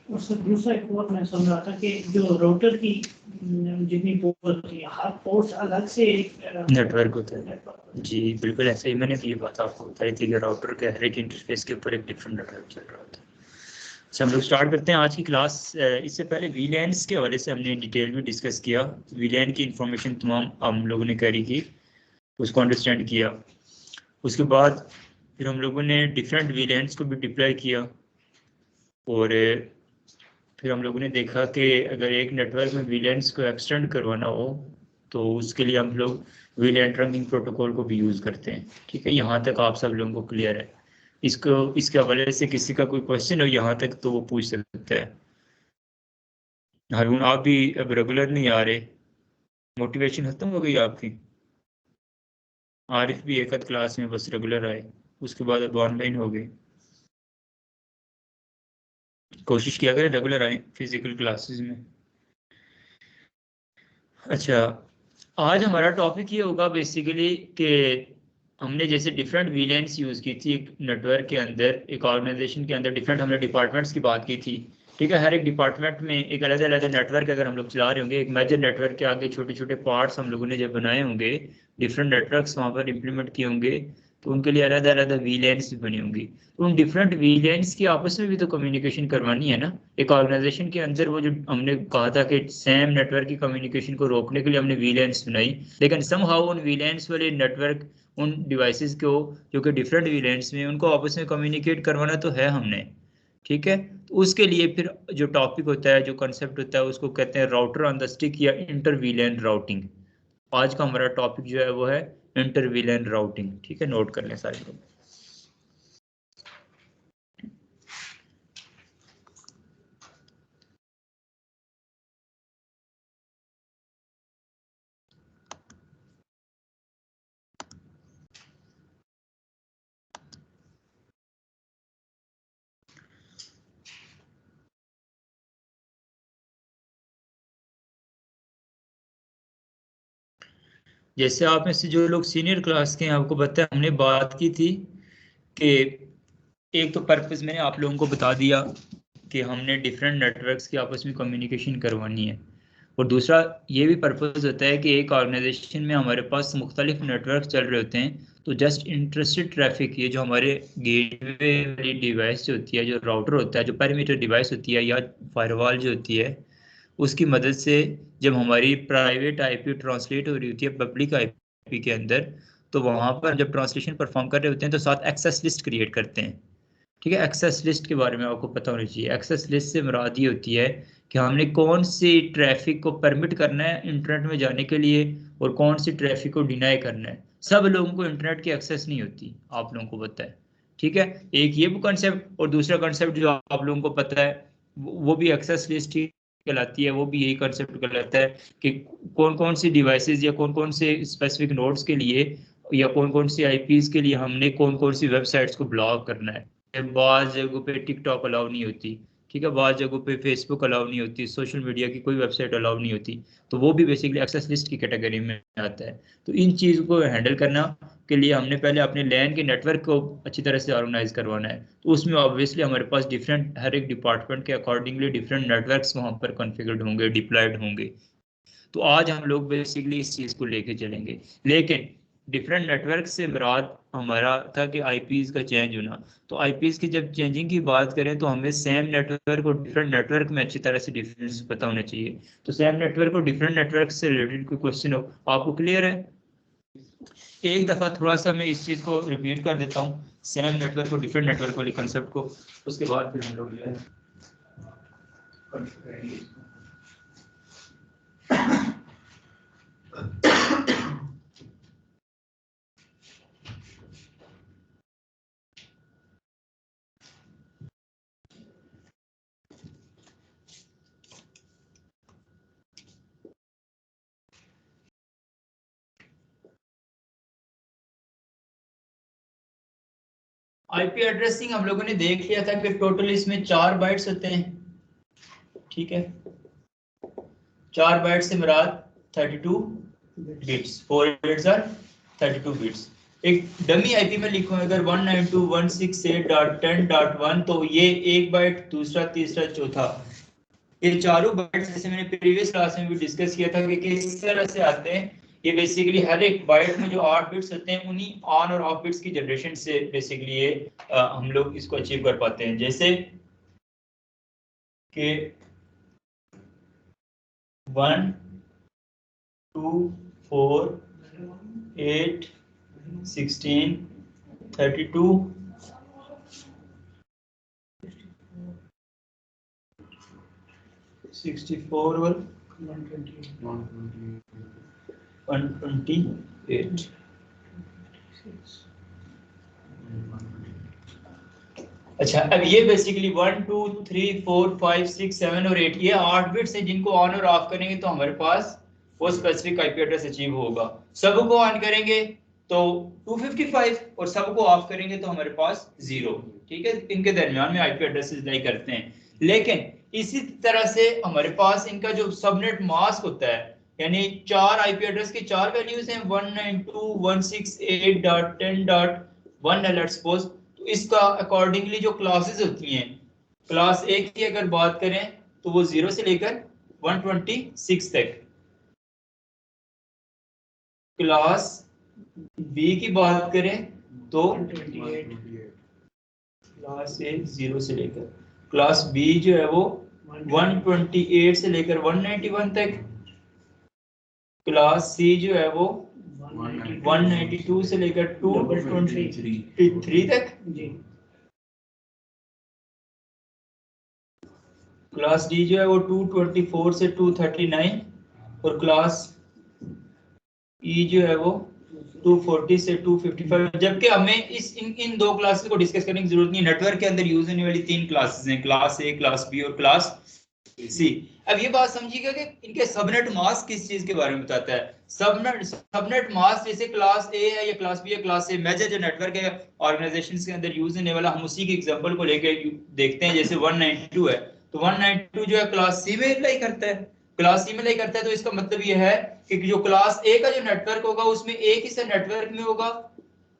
और सर दूसरा एक और मैं समझ रहा था कि जो राउटर की जितनी पोर्ट होती है, हर पोर्ट अलग से एक नेटवर्क होता है। जी बिल्कुल ऐसे ही मैंने भी ये बात आपको बताई थी कि राउटर के हर एक इंटरफेस के ऊपर एक डिफरेंट नेटवर्क चल रहा होता है। अच्छा हम लोग स्टार्ट करते हैं आज की क्लास। इससे पहले वीलैन्स के हवाले से हमने डिटेल में डिस्कस किया। वीलैन की इंफॉर्मेशन तमाम हम लोगों ने कैरी की, उसको अंडरस्टैंड किया। उसके बाद फिर हम लोगों ने डिफरेंट वीलैन्स को भी डिप्लॉय किया और फिर हम लोगों ने देखा कि अगर एक नेटवर्क में वीलैन्स को एक्सटेंड करवाना हो तो उसके लिए हम लोग वीलैन ट्रंकिंग प्रोटोकॉल को भी यूज़ करते हैं। ठीक है, यहाँ तक आप सब लोगों को क्लियर है? इसके हवाले से किसी का कोई क्वेश्चन हो यहाँ तक तो वो पूछ सकता है। हारून आप भी अब रेगुलर नहीं आ रहे, मोटिवेशन खत्म हो गई आपकी? आरिफ भी एक आध क्लास में बस रेगुलर आए, उसके बाद अब ऑनलाइन हो गए। कोशिश किया करें रेगुलर आए फिजिकल क्लासेस में। अच्छा, आज हमारा टॉपिक ये होगा बेसिकली कि हमने जैसे डिफरेंट वीलेंस यूज़ की थी एक नेटवर्क के अंदर, एक ऑर्गेनाइजेशन के अंदर डिफरेंट हमने डिपार्टमेंट्स की बात की थी। ठीक है, हर एक डिपार्टमेंट में एक अलग अलग नेटवर्क अगर हम लोग चला रहे होंगे, एक मेजर नेटवर्क के आगे छोटे छोटे पार्ट्स हम लोगों ने जब बनाए होंगे, डिफरेंट नेटवर्क्स वहाँ पर इम्प्लीमेंट किए होंगे, तो उनके लिए अलग अलग वीलेंस भी बनी होंगी। तो उन डिफरेंट वीलेंस की आपस में भी तो कम्युनिकेशन करवानी है ना एक ऑर्गेनाइजेशन के अंदर। वो जो हमने कहा था कि सेम नेटवर्क की कम्युनिकेशन को रोकने के लिए हमने वीलेंस बनाई, लेकिन समहाउ उन वीलेंस वाले नेटवर्क उन डिवाइसेस को जो कि डिफरेंट वीलेंस में, उनको आपस में कम्युनिकेट करवाना तो है हमने। ठीक है, तो उसके लिए फिर जो टॉपिक होता है, जो कंसेप्ट होता है, उसको कहते हैं राउटर ऑन द स्टिक या इंटर वीलेन राउटिंग। आज का हमारा टॉपिक जो है वो है इंटर वीलेन राउटिंग। ठीक है, नोट कर लें सारे लोग। जैसे आप में से जो लोग सीनियर क्लास के हैं, आपको पता है हमने बात की थी कि एक तो पर्पस मैंने आप लोगों को बता दिया कि हमने डिफरेंट नेटवर्क्स की आपस में कम्युनिकेशन करवानी है, और दूसरा ये भी पर्पस होता है कि एक ऑर्गेनाइजेशन में हमारे पास मुख्तलिफ नेटवर्क चल रहे होते हैं, तो जस्ट इंटरेस्टेड ट्रैफिक, ये जो हमारे गेटवे वाली डिवाइस जो होती है, जो राउटर होता है, जो पेरीमीटर डिवाइस होती है या फायरवॉल जो होती है, उसकी मदद से जब हमारी प्राइवेट आईपी ट्रांसलेट हो रही होती है पब्लिक आईपी के अंदर, तो वहाँ पर जब ट्रांसलेशन परफॉर्म कर रहे होते हैं तो साथ एक्सेस लिस्ट क्रिएट करते हैं। ठीक है, एक्सेस लिस्ट के बारे में आपको पता होना चाहिए। एक्सेस लिस्ट से मुराद ये होती है कि हमने कौन सी ट्रैफिक को परमिट करना है इंटरनेट में जाने के लिए और कौन सी ट्रैफिक को डिनाई करना है। सब लोगों को इंटरनेट की एक्सेस नहीं होती, आप लोगों को पता है। ठीक है, एक ये कंसेप्ट, और दूसरा कंसेप्ट जो आप लोगों को पता है वो भी एक्सेस लिस्ट ही कहलाती है। वो भी यही कंसेप्ट कहलाता है कि कौन कौन सी डिवाइसेस या कौन कौन से स्पेसिफिक नोड्स के लिए या कौन कौन सी आईपीज के लिए हमने कौन कौन सी वेबसाइट्स को ब्लॉक करना है। बाज़ जगहों पे टिकटॉक अलाउ नहीं होती, ठीक है, बाज़ जगहों पे फेसबुक अलाउ नहीं होती, सोशल मीडिया की कोई वेबसाइट अलाउ नहीं होती, तो वो भी बेसिकली एक्सेस लिस्ट की कैटेगरी में आता है। तो इन चीज़ को हैंडल करना के लिए हमने पहले अपने लैन के नेटवर्क को अच्छी तरह से ऑर्गेनाइज करवाना है। तो उसमें ऑब्वियसली हमारे पास डिफरेंट, हर एक डिपार्टमेंट के अकॉर्डिंगली डिफरेंट नेटवर्क्स वहाँ पर कॉन्फ़िगर्ड होंगे, डिप्लॉयड होंगे। तो आज हम लोग बेसिकली इस चीज़ को लेके चलेंगे। लेकिन डिफरेंट नेटवर्क से मुराद हमारा था कि आईपीज का चेंज होना। तो आईपीज की जब चेंजिंग की बात करें तो हमें सेम नेटवर्क और डिफरेंट नेटवर्क में अच्छी तरह से डिफरेंस पता होना चाहिए। तो सेम नेटवर्क और डिफरेंट नेटवर्क से रिलेटेड कोई क्वेश्चन हो, आपको क्लियर है? एक दफ़ा थोड़ा सा मैं इस चीज़ को रिपीट कर देता हूँ, सेम नेटवर्क और डिफरेंट नेटवर्क वाले कंसेप्ट को, उसके बाद फिर हम लोग जो है आईपी एड्रेसिंग हम लोगों ने देख लिया था कि टोटल इसमें 4 बाइट्स होते हैं। ठीक है, 4 बाइट से मुराद 32 बिट्स, 4 बिट्स और 32 बिट्स। एक डमी आईपी में लिखूं अगर 192.168.10.1 तो ये एक बाइट, दूसरा, तीसरा, चौथा, ये चारों बाइट्स जैसे मैंने प्रीवियस क्लास में भी डिस्कस किया था कि किस तरह से आते हैं। ये बेसिकली हर एक बाइट में जो 8 बिट्स होते हैं उन्हीं ऑन और ऑफ बिट्स की जनरेशन से बेसिकली ये हम लोग इसको अचीव कर पाते हैं। जैसे कि 1 2 4 8 16 32 64 और 128। अच्छा, अब ये बेसिकली 1 2 3 4 5 6 7 और 8 ये 8 बिट्स हैं जिनको ऑन और ऑफ करेंगे तो हमारे पास वो स्पेसिफिक आईपी एड्रेस अचीव होगा। सबको ऑन करेंगे तो 255 और सबको ऑफ करेंगे तो हमारे पास 0। ठीक है, इनके दरमियान में आईपी एड्रेसेस लाई करते हैं। लेकिन इसी तरह से हमारे पास इनका जो सबनेट मास्क होता है, यानी 4 आईपी एड्रेस की 4 वैल्यूज हैं 192.168.10.1 लेट्स सपोज। तो इसका अकॉर्डिंगली जो क्लासेस होती हैं, क्लास ए की अगर बात करें तो वो 0 से लेकर 126 तक, क्लास बी की बात करें तो क्लास ए 0 से लेकर, क्लास बी जो है वो 128 से लेकर 191 तक, क्लास सी जो है वो 192 से लेकर 223 तक, क्लास डी जो है वो 224 से 239 और क्लास ई जो है वो 240 से 255। जबकि हमें इन दो क्लासेस को डिस्कस करने की जरूरत नहीं। नेटवर्क के अंदर यूज होने वाली 3 क्लासेस हैं, क्लास ए, क्लास बी और क्लास सी। अब ये बात समझिएगा कि इनके सबनेट मास्क किस चीज के बारे में बताता है। सबनेट मास्क जैसे क्लास ए है या क्लास बी या क्लास ए, मेजर जो नेटवर्क है ऑर्गेनाइजेशंस के अंदर यूज होने वाला, हम उसी के एग्जांपल को लेके देखते हैं। जैसे 192 है तो 192 जो है क्लास सी में अप्लाई करता है, क्लास सी में अप्लाई करता है। तो इसका मतलब ये है कि जो क्लास ए का जो नेटवर्क होगा उसमें एक हिस्सा नेटवर्क में होगा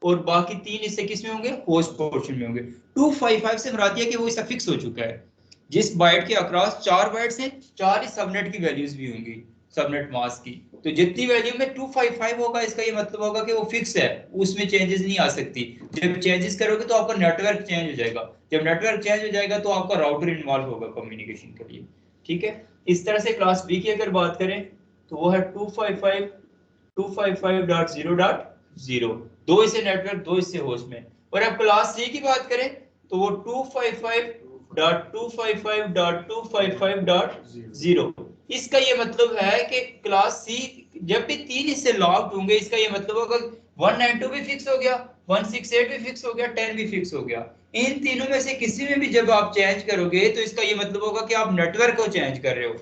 और बाकी 3 हिस्से किस में होंगे, होस्ट पोर्शन में होंगे। 255 से मुराद है कि वो इसका फिक्स हो चुका है। जिस बाइट के अक्रॉस 4 बाइट्स हैं, 4 ही सबनेट की वैल्यूज भी होंगी, सबनेट मास्क की। तो जितनी वैल्यू में 255 होगा इसका ये मतलब होगा कि वो फिक्स है, उसमें चेंजेस नहीं आ सकती। जब चेंजेस करोगे तो आपका नेटवर्क चेंज हो जाएगा, जब नेटवर्क चेंज हो जाएगा तो आपका राउटर इन्वॉल्व होगा कम्युनिकेशन के लिए। ठीक है, इस तरह से क्लास बी की अगर बात करें तो वो है 255.0.0, 2 हिस्से नेटवर्क 2 हिस्से होस्ट में। और अब क्लास सी की बात करें तो वो 255.255.255.0। इसका ये मतलब है कि क्लास सी जब भी 3 हिस्से लॉक्ड होंगे इसका ये मतलब होगा 192 भी फिक्स हो गया, 168 भी फिक्स हो गया, 10 भी फिक्स हो गया। इन तीनों में से किसी में भी जब आप चेंज करोगे तो इसका ये मतलब होगा कि आप नेटवर्क को चेंज कर रहे हो,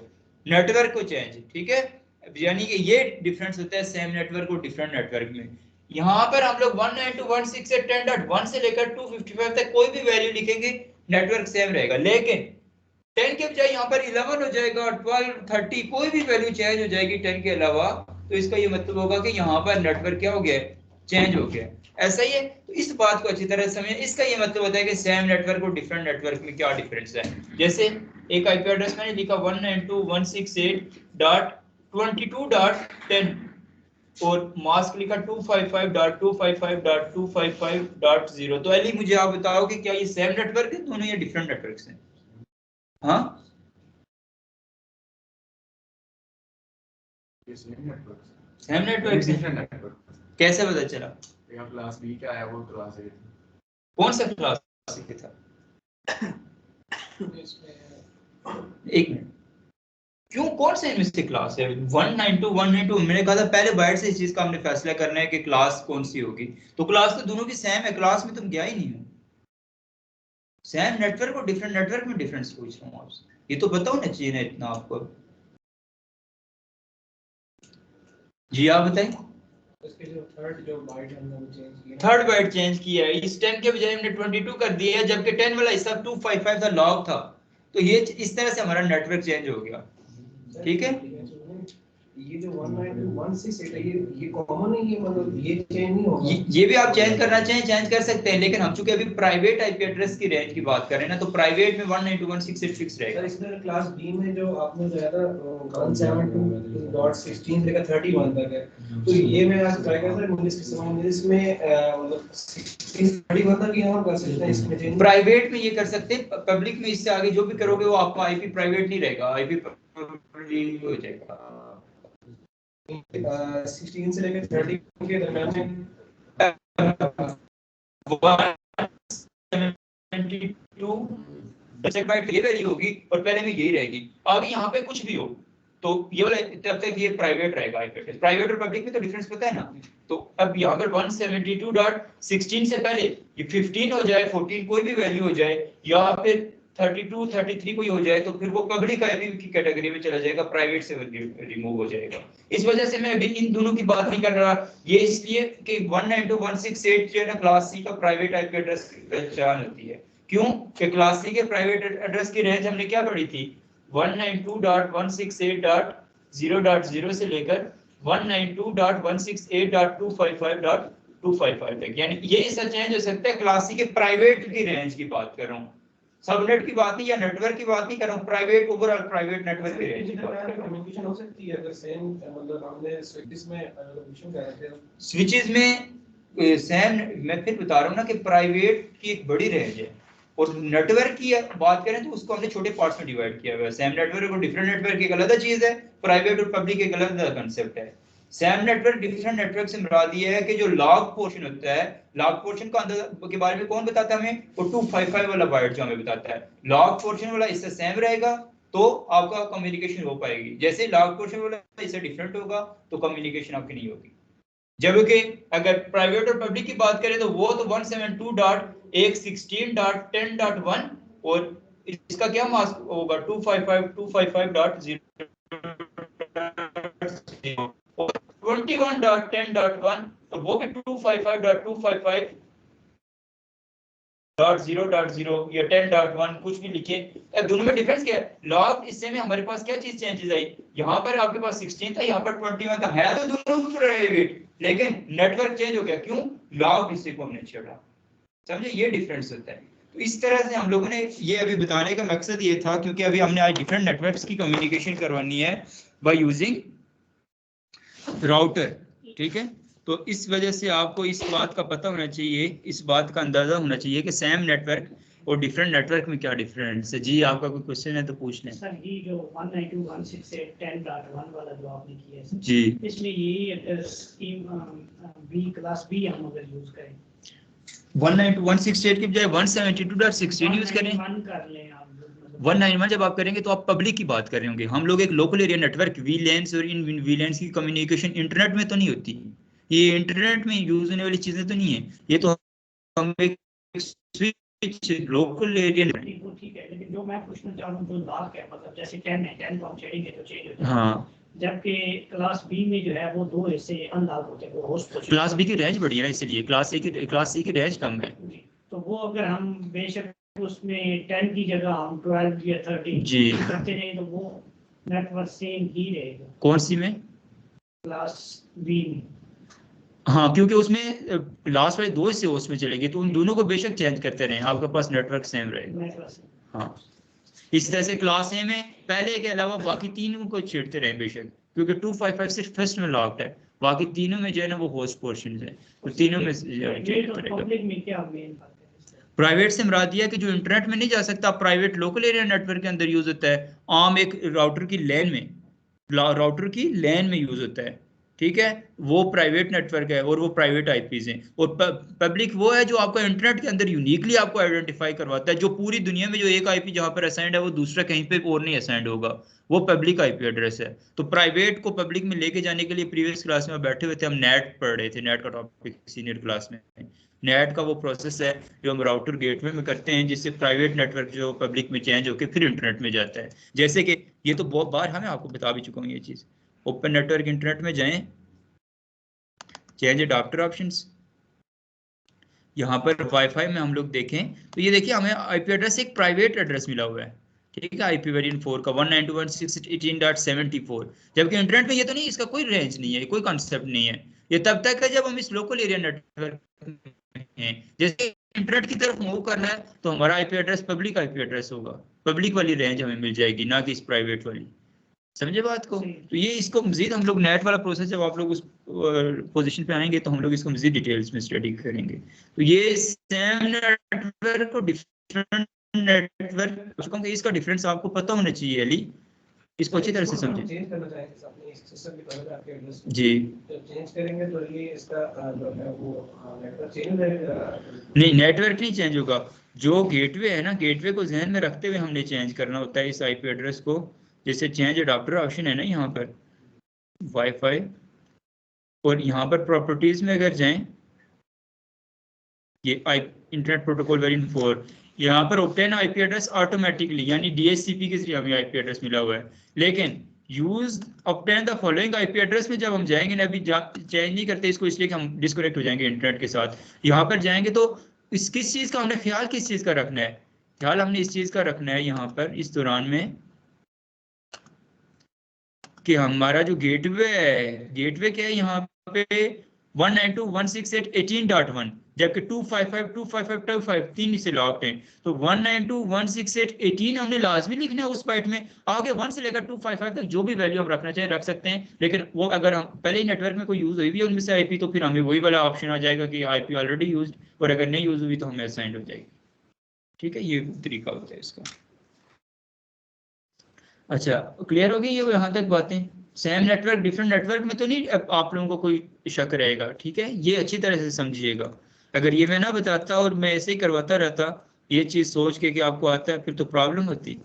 नेटवर्क को चेंज। ठीक है, यानी कि ये डिफरेंस होता है सेम नेटवर्क और डिफरेंट नेटवर्क में। यहाँ पर हम लोग 192.168.10.1 से लेकर 255 तक कोई भी वैल्यू लिखेंगे नेटवर्क सेम रहेगा, लेकिन 10 के बजाय यहाँ पर 11 हो जाएगा, 12 30 कोई भी वैल्यू चेंज हो जाएगी 10 के अलावा, तो इसका ये मतलब होगा कि यहाँ पर नेटवर्क क्या हो गया, चेंज हो गया। ऐसा ही है, तो इस बात को अच्छी तरह समझें। इसका ये मतलब होता है कि सेम नेटवर्क और डिफरेंट नेटवर्क में क्या डिफरेंस है। जैसे एक आईपी एड्रेस मैंने लिखा 192.168.22.10 और मास्क लिखा 255.255.255.0। तो अली मुझे आप बताओ कि क्या ये सेम नेटवर्क है दोनों या डिफरेंट नेटवर्क्स हैं? हाँ, सेम नेटवर्क। कैसे पता चला? क्लास बी का है वो क्लास ए। कौन सा क्लास ए था? एक मिनट, क्यों, कौन से इनमें से क्लास है? 192 192 मैंने कहा था पहले बाइट से इस चीज का हमने फैसला करना है कि क्लास कौन सी होगी। तो क्लास तो दोनों की सेम है, क्लास में तुम गया ही नहीं हो। सेम नेटवर्क और डिफरेंट नेटवर्क में डिफरेंस पूछ रहा हूँ आपसे, ये तो बताओ ना चाहिए ना इतना आपको। जी आप बताएं। इसके जो थर्ड बाइट चेंज किया है, इस 10 के बजाय हमने 22 कर दिया है, जबकि 10 वाला हिस्सा 255 था, लॉग था। तो ये इस तरह से हमारा नेटवर्क चेंज हो गया। ठीक है, ये जो 192.168 है ये कॉमन है, ये मतलब ये चेंज नहीं होगा। ये भी आप चेंज करना चाहें चेंज कर सकते हैं, लेकिन हम चूंकि अभी प्राइवेट आईपी एड्रेस की रेंज की बात कर रहे हैं ना, तो प्राइवेट में 192.168 फिक्स रहेगा। सर इसमें क्लास बी में जो आपने बताया था 172.16 से 31 तक है, तो ये मैं आज ट्राई कर रहा हूं इंग्लिश के समय इंग्लिश में मतलब 16 31 तक यहाँ कर सकते हैं, इसमें चेंज प्राइवेट में ये कर सकते हैं, पब्लिक में इससे आगे जो भी करोगे वो आपका आईपी प्राइवेट नहीं रहेगा, आईपी पब्लिक हो जाएगा। 16 से लेकर 30 के दरमियान में 172 बाइट ये वैल्यू होगी और पहले में यही रहेगी। आगे यहाँ पे कुछ भी हो तो ये वाला तब तक ये प्राइवेट रहेगा। प्राइवेट और पब्लिक में तो डिफरेंस पता है ना। तो अब यहाँ पर 172.16 से पहले ये 15 हो जाए, 14 कोई भी वैल्यू हो जाए, या फिर 32 33 कोई हो जाए, तो फिर वो पब्लिक आईपी की कैटेगरी में चला जाएगा, प्राइवेट से रिमूव हो जाएगा। इस वजह से मैं अभी इन दोनों की बात नहीं कर रहा, ये इसलिए कि 192.168 जो है ना क्लास सी का प्राइवेट आईपी एड्रेस की पहचान होती है। क्यों कि क्लास सी के प्राइवेट एड्रेस की रेंज हमने क्या पढ़ी थी, 192.168.0.0 से लेकर 192.168.255.255 तक, यानी ये इसका चेंज हो सकता है। क्लास सी के प्राइवेट की रेंज की बात कर रहा हूँ, सबनेट की बात नहीं या नेटवर्क की बात नहीं कर रहा हूँ, प्राइवेट ओवरऑल प्राइवेट नेटवर्क की रेंज की बात कर रहा हूँ। कम्युनिकेशन हो सकती है अगर सेम मतलब हमने स्विचेस में इशू कर रहे थे, स्विचेस में सेम, मैं फिर बता रहा हूँ ना कि प्राइवेट की एक बड़ी रेंज है और नेटवर्क की बात करें तो उसको हमने छोटे पार्ट्स में डिवाइड किया हुआ है। सेम नेटवर्क और डिफरेंट नेटवर्क एक अलग चीज है, प्राइवेट और पब्लिक एक अलग कांसेप्ट है। सेम नेटवर्क डिफरेंट नेटवर्क से मुराद ये है कि जो लॉग पोर्शन होता है, लॉग पोर्शन का अंदर के बारे में कौन बताता है हमें, वो 255 वाला बाइट जो हमें बताता है। लॉग पोर्शन वाला इससे सेम रहेगा तो आपका कम्युनिकेशन हो पाएगी, जैसे लॉग पोर्शन वाला इससे डिफरेंट होगा तो कम्युनिकेशन आपकी नहीं होगी। जबकि अगर प्राइवेट और पब्लिक की बात करें तो वो तो 172.116.10.1 और इसका क्या मास्क होगा 255.255.0 और 21.10.1 और वो भी 255.255.0.0 या 10.1 कुछ भी लिखे। अब दोनों में डिफरेंस क्या है, लॉग इससे में हमारे पास क्या चीज चेंजेस आई, यहाँ पर आपके पास 16 था, यहाँ पर 21 था, है तो दोनों रहेंगे, लेकिन नेटवर्क चेंज हो गया। क्यों, लॉग हिस्से को हमने छोड़ा, समझे, ये डिफरेंस होता है। तो इस तरह से हम लोगों ने ये अभी बताने का मकसद ये था, क्योंकि अभी हमने आज डिफरेंट नेटवर्क्स की कम्युनिकेशन करवानी है बाय यूजिंग राउटर, ठीक है। तो इस वजह से आपको इस बात का पता होना चाहिए, इस बात का अंदाजा होना चाहिए कि सेम नेटवर्क और डिफरेंट नेटवर्क में क्या डिफरेंस है। जी आपका कोई क्वेश्चन है तो पूछ लें। सर ये जो 192.168.10.1 वाला जो आपने किया है जी, इसमें यही address scheme B class B हम अगर यूज करें 192.168 की बजाय 172.16 यूज करें, 191 कर लें आप, 191 जब आप करेंगे तो आप पब्लिक की बात कर रहे होंगे। हम लोग एक लोकल एरिया नेटवर्क वीलैंस और इन वीलैंस की कम्युनिकेशन इंटरनेट में तो नहीं होती, ये इंटरनेट में यूज होने वाली चीजें तो नहीं है, ये तो हम एक स्विच लोकल एरिया। ठीक है, लेकिन जो मैं पूछना चाह रहा हूँ जो लॉक है, मतलब जैसे 10 है, 10 को हम छेड़ेंगे तो चेंज हो जाएगा। हाँ, जबकि क्लास बी में जो है वो दो हिस्से अनलॉक होते हैं, वो होस्ट पोजीशन। क्लास बी की रेंज बढ़ी है ना, इसलिए क्लास सी की रेंज कम है। तो वो अगर हम बेशक उसमें 10 की जगह हम 12 या 13 जी करते हैं तो वो नेटवर्क सेम ही रहेगा कौन सी में, क्लास बी में। हाँ, क्योंकि उसमें लास्ट वाले दो हिस्से उसमें चलेगी, तो उन दोनों को बेशक चेंज करते रहें, आपके पास नेटवर्क सेम रहेगा। हाँ, इस तरह से क्लास ए में पहले के अलावा बाकी तीनों को छेड़ते रहें बेशक, क्योंकि 255 सिर्फ फर्स्ट में लॉक्ड है, बाकी तीनों में जो है ना वो होस्ट पोर्शन है, तो तीनों में पब्लिक में क्या मेन बात है, प्राइवेट से मुराद दिया कि जो इंटरनेट में नहीं जा सकता, प्राइवेट लोकल एरिया नेटवर्क के अंदर यूज होता है, आम एक राउटर की लैन में, राउटर की लैन में यूज होता है, ठीक है, वो प्राइवेट नेटवर्क है और वो प्राइवेट आईपीज हैं। और पब्लिक वो है जो आपका इंटरनेट के अंदर यूनिकली आपको आइडेंटिफाई करवाता है, जो पूरी दुनिया में जो एक आईपी जहां पर असाइंड है वो दूसरा कहीं पे और नहीं असाइंड होगा, वो पब्लिक आईपी एड्रेस है। तो प्राइवेट को पब्लिक में लेके जाने के लिए प्रीवियस क्लास में बैठे हुए थे, हम नेट पढ़ रहे थे, नेट का टॉपिक सीनियर क्लास में। नेट का वो प्रोसेस है जो हम राउटर गेटवे में करते हैं, जिससे प्राइवेट नेटवर्क जो पब्लिक में चेंज होकर फिर इंटरनेट में जाता है। जैसे कि ये तो बहुत बार हमें आपको बता भी चुका हूँ ये चीज़, ओपन नेटवर्क इंटरनेट में जाएं, चेंज अडाप्टर ऑप्शंस, यहाँ पर वाईफाई में हम लोग देखें तो ये देखिए हमें आईपी एड्रेस एक प्राइवेट एड्रेस मिला हुआ है, ठीक है, आईपी वेरिएंट 4 का 192.168.18.74, जबकि इंटरनेट में ये तो नहीं, इसका कोई रेंज नहीं है, कोई कॉन्सेप्ट नहीं है। ये तब तक है जब हम इस लोकल एरिया नेटवर्क में हैं। जैसे इंटरनेट की तरफ मूव करना है तो हमारा IP address public IP address होगा, पब्लिक वाली रेंज हमें मिल जाएगी, ना कि इस प्राइवेट वाली। समझे बात को? तो ये इसको मजीद हम लोग नेट वाला प्रोसेस, जब आप लोग उस पोजीशन पे आएंगे तो हम लोग इसको मजीद डिटेल्स में स्टडी करेंगे। तो ये सेम नेटवर्क को डिफरेंट नेटवर्क, इसका डिफरेंस आपको पता होना चाहिए अली, इसको अच्छी तरह से समझें। चेंज करना चाहेंगे सर अपने सिस्टम की तरह आपके एड्रेस जी तो चेंज करेंगे तो ये इसका जो है वो नेटवर्क चेंज हो जाएगा। नहीं, नेटवर्क नहीं चेंज होगा, जो गेटवे है ना, गेटवे को ध्यान में रखते हुए हमने चेंज करना होता है इस आईपी एड्रेस को। जैसे चेंज अडाप्टर ऑप्शन है ना यहाँ पर वाईफाई, और यहाँ पर प्रॉपर्टीज में अगर जाएं, ये इंटरनेट प्रोटोकॉल वेरिएंट 4, यहाँ पर ऑब्टेन आईपी एड्रेस ऑटोमेटिकली, यानी डीएचसीपी के जरिए हमें आईपी एड्रेस मिला हुआ है। लेकिन use obtain the following IP address में जब हम जाएंगे ना, अभी चेंज नहीं करते इसको इसलिए कि हम डिस्कनेक्ट हो जाएंगे इंटरनेट के साथ। यहाँ पर जाएंगे तो इस किस चीज का हमने ख्याल, किस चीज का रखना है, ख्याल हमने इस चीज का रखना है यहाँ पर इस दौरान में, कि हमारा जो गेटवे है, गेटवे क्या है यहाँ पे 192.168.18.1, जबकि 255.255.255 तीन से लॉक्ड हैं। तो 192.168.18 हमने लाजमी लिखना है उस बाइट में। आगे 1 से लेकर 255 तक जो भी वैल्यू हम रखना चाहें रख सकते हैं, लेकिन वो अगर हम पहले ही नेटवर्क में कोई यूज हुई भी है उनमें से आईपी, तो फिर हमें वही वाला ऑप्शन आ जाएगा कि आईपी ऑलरेडी यूज, और अगर नहीं यूज हुई तो हमें असाइंड हो जाएगी। ठीक है, ये तरीका होता है इसका। अच्छा, क्लियर हो गई ये यहाँ तक बातें? सेम नेटवर्क डिफरेंट नेटवर्क में तो नहीं आप लोगों को कोई शक रहेगा? ठीक है, ये अच्छी तरह से समझिएगा। अगर ये मैं ना बताता और मैं ऐसे ही करवाता रहता ये चीज सोच के कि आपको आता है, फिर तो प्रॉब्लम होती।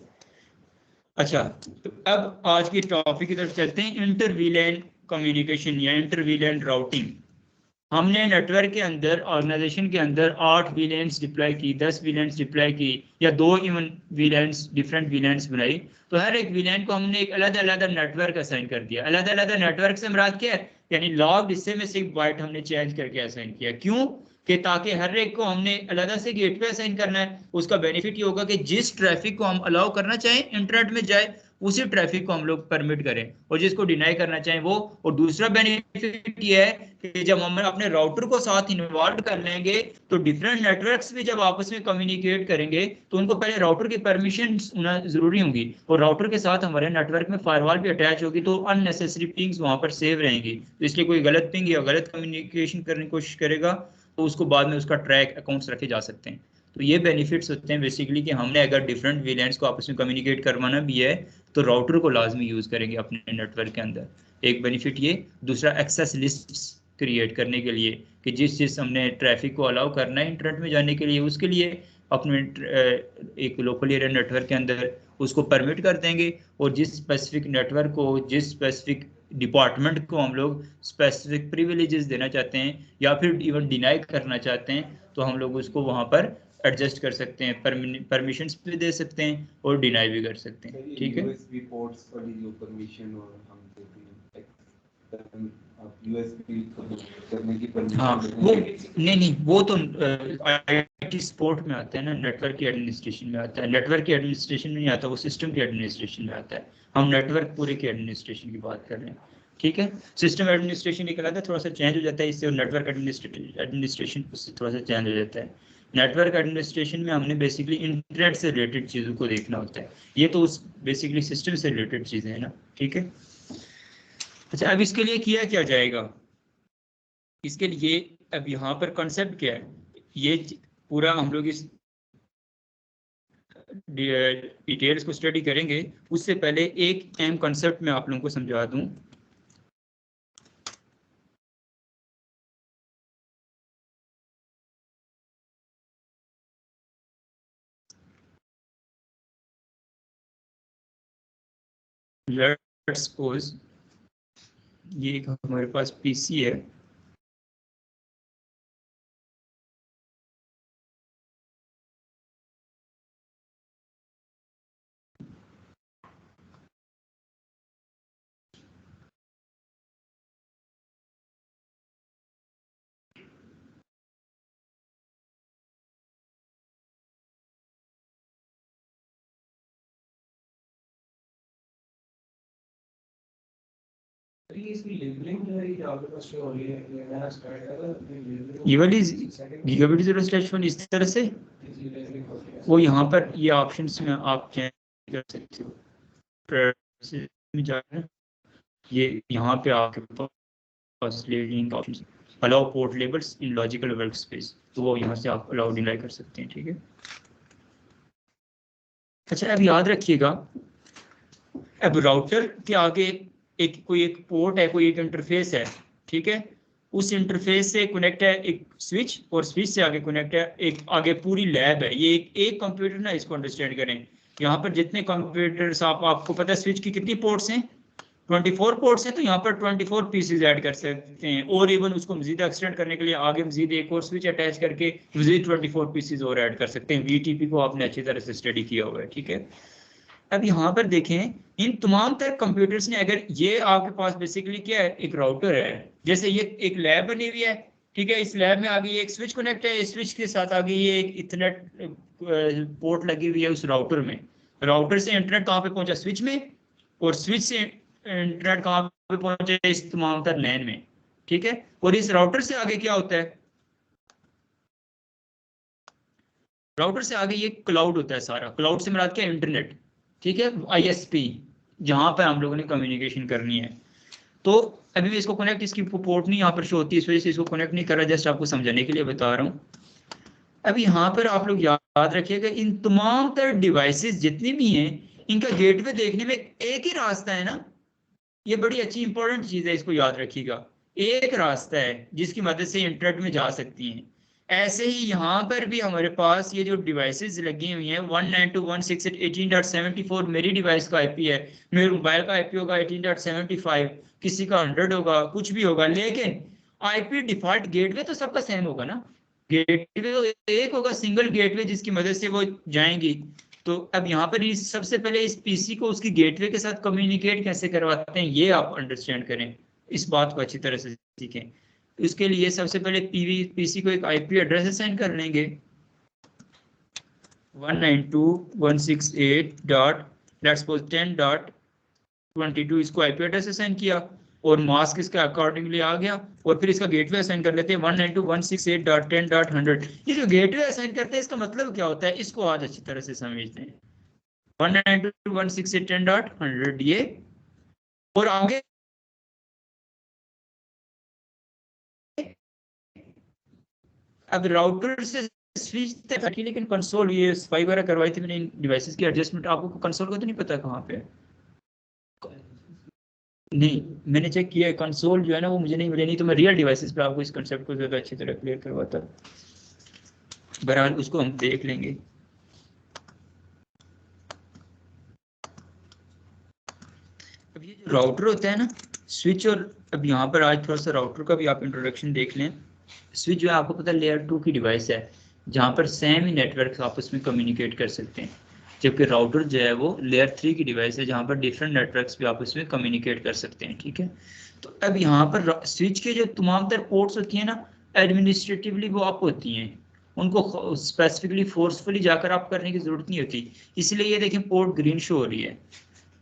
अच्छा, तो अब आज की टॉपिक की तरफ चलते हैं, इंटरवीलेंट कम्युनिकेशन या इंटरवीलेंट राउटिंग। हमने नेटवर्क के अंदर, ऑर्गेनाइजेशन के अंदर 8 वीलेंट्स डिप्लॉय की, 10 वीलेंट्स डिप्लॉय की, या 2 इवन वीलेंट्स, डिफरेंट वीलेंट्स बनाई। तो हर एक वीलेंट को हमने एक अलग अलग नेटवर्क असाइन कर दिया। अलग अलग नेटवर्क से मुराद क्या है, यानी लॉग्ड हिस्से में से एक बाइट हमने चेंज करके असाइन किया। क्यों? कि ताकि हर एक को हमने अलग से गेटवे असाइन करना है। उसका बेनिफिट ये होगा कि जिस ट्रैफिक को हम अलाउ करना चाहें इंटरनेट में जाए, उसी ट्रैफिक को हम लोग परमिट करें, और जिसको डिनाई करना चाहें वो। और दूसरा बेनिफिट ये है कि जब हम अपने राउटर को साथ इन्वॉल्व कर लेंगे तो डिफरेंट नेटवर्क्स भी जब आपस में कम्युनिकेट करेंगे तो उनको पहले राउटर की परमिशन होना जरूरी होगी, और राउटर के साथ हमारे नेटवर्क में फायरवॉल भी अटैच होगी, तो अननेसेसरी पिंग्स वहां पर सेव रहेंगी। तो इसलिए कोई गलत पिंग या गलत कम्युनिकेशन करने की कोशिश करेगा तो उसको बाद में उसका ट्रैक अकाउंट्स रखे जा सकते हैं। तो ये बेनिफिट्स होते हैं बेसिकली कि हमने अगर डिफरेंट वीलेंट्स को आपस में कम्युनिकेट करवाना भी है तो राउटर को लाजमी यूज करेंगे अपने नेटवर्क के अंदर। एक बेनिफिट ये। दूसरा, एक्सेस लिस्ट क्रिएट करने के लिए कि जिस चीज हमने ट्रैफिक को अलाउ करना है इंटरनेट में जाने के लिए, उसके लिए अपने एक लोकल एरिया नेटवर्क के अंदर उसको परमिट कर देंगे, और जिस स्पेसिफिक नेटवर्क को, जिस स्पेसिफिक डिपार्टमेंट को हम लोग स्पेसिफिक प्रिविलेजेस देना चाहते हैं या फिर इवन डिनाई करना चाहते हैं, तो हम लोग उसको वहां पर एडजस्ट कर सकते हैं, परमिशंस भी दे सकते हैं और डिनाई भी कर सकते हैं। ठीक है, यूएसबी पोर्ट्स वाली जो परमिशन और हम देते हैं यूएसबी करने की परमिशन। हाँ वो नहीं, वो तो आईटी सपोर्ट में आता है ना, नेटवर्क की एडमिनिस्ट्रेशन में आता है। नेटवर्क की एडमिनिस्ट्रेशन में नहीं आता, वो सिस्टम की एडमिनिस्ट्रेशन में आता है। हम नेटवर्क पूरे की एडमिनिस्ट्रेशन की बात कर रहे हैं। ठीक है, सिस्टम एडमिनिस्ट्रेशन एक अलग है, थोड़ा सा चेंज हो जाता है इससे, और नेटवर्क एडमिनिस्ट्रेशन उससे थोड़ा सा चेंज हो जाता है। नेटवर्क एडमिनिस्ट्रेशन में हमने बेसिकली इंटरनेट से रिलेटेड चीज़ों को देखना होता है, ये तो उस बेसिकली सिस्टम से रिलेटेड चीज़ें हैं ना। ठीक है, अच्छा अब इसके लिए किया क्या जाएगा, इसके लिए अब यहाँ पर कॉन्सेप्ट क्या है, ये पूरा हम लोग इस डिटेल्स को स्टडी करेंगे। उससे पहले एक अहम कॉन्सेप्ट मैं आप लोगों को समझा दूं। लेट्स सपोज ये एक हमारे पास पीसी है, इसकी लेबलिंग जो है ये आपके पास शो हो रही है, ये मैंने स्टार्ट करा ये वाली गीगाबिट 0/1 इस तरह से वो यहाँ पर ये ऑप्शंस में आप चेंज कर सकते हो। में जाकर ये यहाँ पे आपके पास labeling option allow port labels in logical workspace, तो वो यहाँ से आप अलाउ डिनाई कर सकते हैं। ठीक है, अच्छा अब याद रखिएगा, अब राउटर के आगे कोई एक पोर्ट है, कोई एक इंटरफेस है, ठीक है, उस इंटरफेस से कनेक्ट है एक स्विच, और स्विच से आगे कनेक्ट है एक आगे पूरी लैब है। ये एक कंप्यूटर ना, इसको अंडरस्टैंड करें। यहाँ पर जितने कंप्यूटर्स आपको पता है स्विच की कितनी पोर्ट्स हैं, 24 पोर्ट्स हैं, तो यहाँ पर 24 पीसेज ऐड कर सकते हैं, और इवन उसको मजीद एक्सटेंड करने के लिए आगे मजीद एक और स्विच अटैच करके मजीद 24 पीसेज और ऐड कर सकते हैं। वीटीपी को आपने अच्छी तरह से स्टडी किया हुआ है। ठीक है, अब यहाँ पर देखें, इन तमाम तरह कंप्यूटर्स ने, अगर ये आपके पास बेसिकली क्या है, एक राउटर है, जैसे ये एक लैब बनी हुई है, ठीक है, इस लैब में आगे ये एक स्विच कनेक्ट है, इस स्विच के साथ आगे ये एक इथरनेट पोर्ट लगी हुई है उस राउटर में। राउटर से इंटरनेट कहाँ पे पहुंचा, स्विच में, और स्विच से इंटरनेट कहाँ पे पहुंचे, इस तमाम तरह लैन में। ठीक है, और इस राउटर से आगे क्या होता है, राउटर से आगे ये क्लाउड होता है सारा। क्लाउड से मुराद क्या है, इंटरनेट। ठीक है, आईएसपी, जहां पर हम लोगों ने कम्युनिकेशन करनी है। तो अभी मैं इसको कनेक्ट, इसकी पोर्ट नहीं यहाँ पर शो होती है, इस वजह से इसको कनेक्ट नहीं कर रहा, जस्ट आपको समझाने के लिए बता रहा हूँ। अब यहाँ पर आप लोग याद रखिएगा, इन तमाम तरह डिवाइसेस जितनी भी हैं, इनका गेटवे देखने में एक ही रास्ता है ना। ये बड़ी अच्छी इंपॉर्टेंट चीज है, इसको याद रखिएगा। एक रास्ता है जिसकी मदद से इंटरनेट में जा सकती हैं। ऐसे ही यहाँ पर भी हमारे पास ये जो डिवाइसेस लगी हुई हैं, 192.168.18.74 मेरी डिवाइस का आईपी है, मेरे मोबाइल का आईपी होगा 18.75, किसी का 100 होगा, कुछ भी होगा, लेकिन आईपी डिफॉल्ट गेटवे तो सबका सेम होगा ना। गेटवे एक होगा, सिंगल गेटवे, जिसकी मदद से वो जाएंगी। तो अब यहाँ पर सबसे पहले इस पीसी को उसकी गेटवे के साथ कम्युनिकेट कैसे करवाते हैं, ये आप अंडरस्टैंड करें, इस बात को अच्छी तरह से सीखें। उसके लिए सबसे पहले पीसी को एक आईपी एड्रेस असाइन कर लेंगे, 192.168.10.22, इसको आईपी एड्रेस असाइन किया, और मास्क इसका अकॉर्डिंगली आ गया, और फिर इसका गेटवे असाइन कर लेते हैं 192.168.10.100। ये जो गेटवे असाइन करते हैं, इसका मतलब क्या होता है, इसको आज अच्छी तरह से समझते हैं। 192.168.10.100 ये, और आगे अब राउटर से स्विच तक, लेकिन कंसोल, ये सफाई वगैरह करवाई थी मैंने इन डिवाइसेस की एडजस्टमेंट, आपको कंसोल का तो नहीं पता कहाँ पे है? नहीं, मैंने चेक किया, कंसोल जो है ना वो मुझे नहीं मिले, नहीं तो मैं रियल डिवाइसेस पे आपको इस कंसेप्ट को ज्यादा अच्छी तरह क्लियर करवाता। बहरहाल उसको हम देख लेंगे। अब ये जो राउटर होता है ना, स्विच, और अब यहाँ पर आज थोड़ा सा राउटर का भी आप इंट्रोडक्शन देख लें। स्विच जो है आपको पता है लेयर 2 की डिवाइस है, जहाँ पर सेम ही नेटवर्क आपस में कम्युनिकेट कर सकते हैं, जबकि राउटर जो है वो लेयर 3 की डिवाइस है, जहाँ पर डिफरेंट नेटवर्क्स भी आपस में कम्युनिकेट कर सकते हैं। ठीक है, तो अब यहाँ पर स्विच के जो तमाम तरह पोर्ट्स होती हैं ना, एडमिनिस्ट्रेटिवली वो आप होती हैं, उनको स्पेसिफिकली फोर्सफुली जाकर आप करने की जरूरत नहीं होती, इसलिए ये देखें पोर्ट ग्रीन शो हो रही है।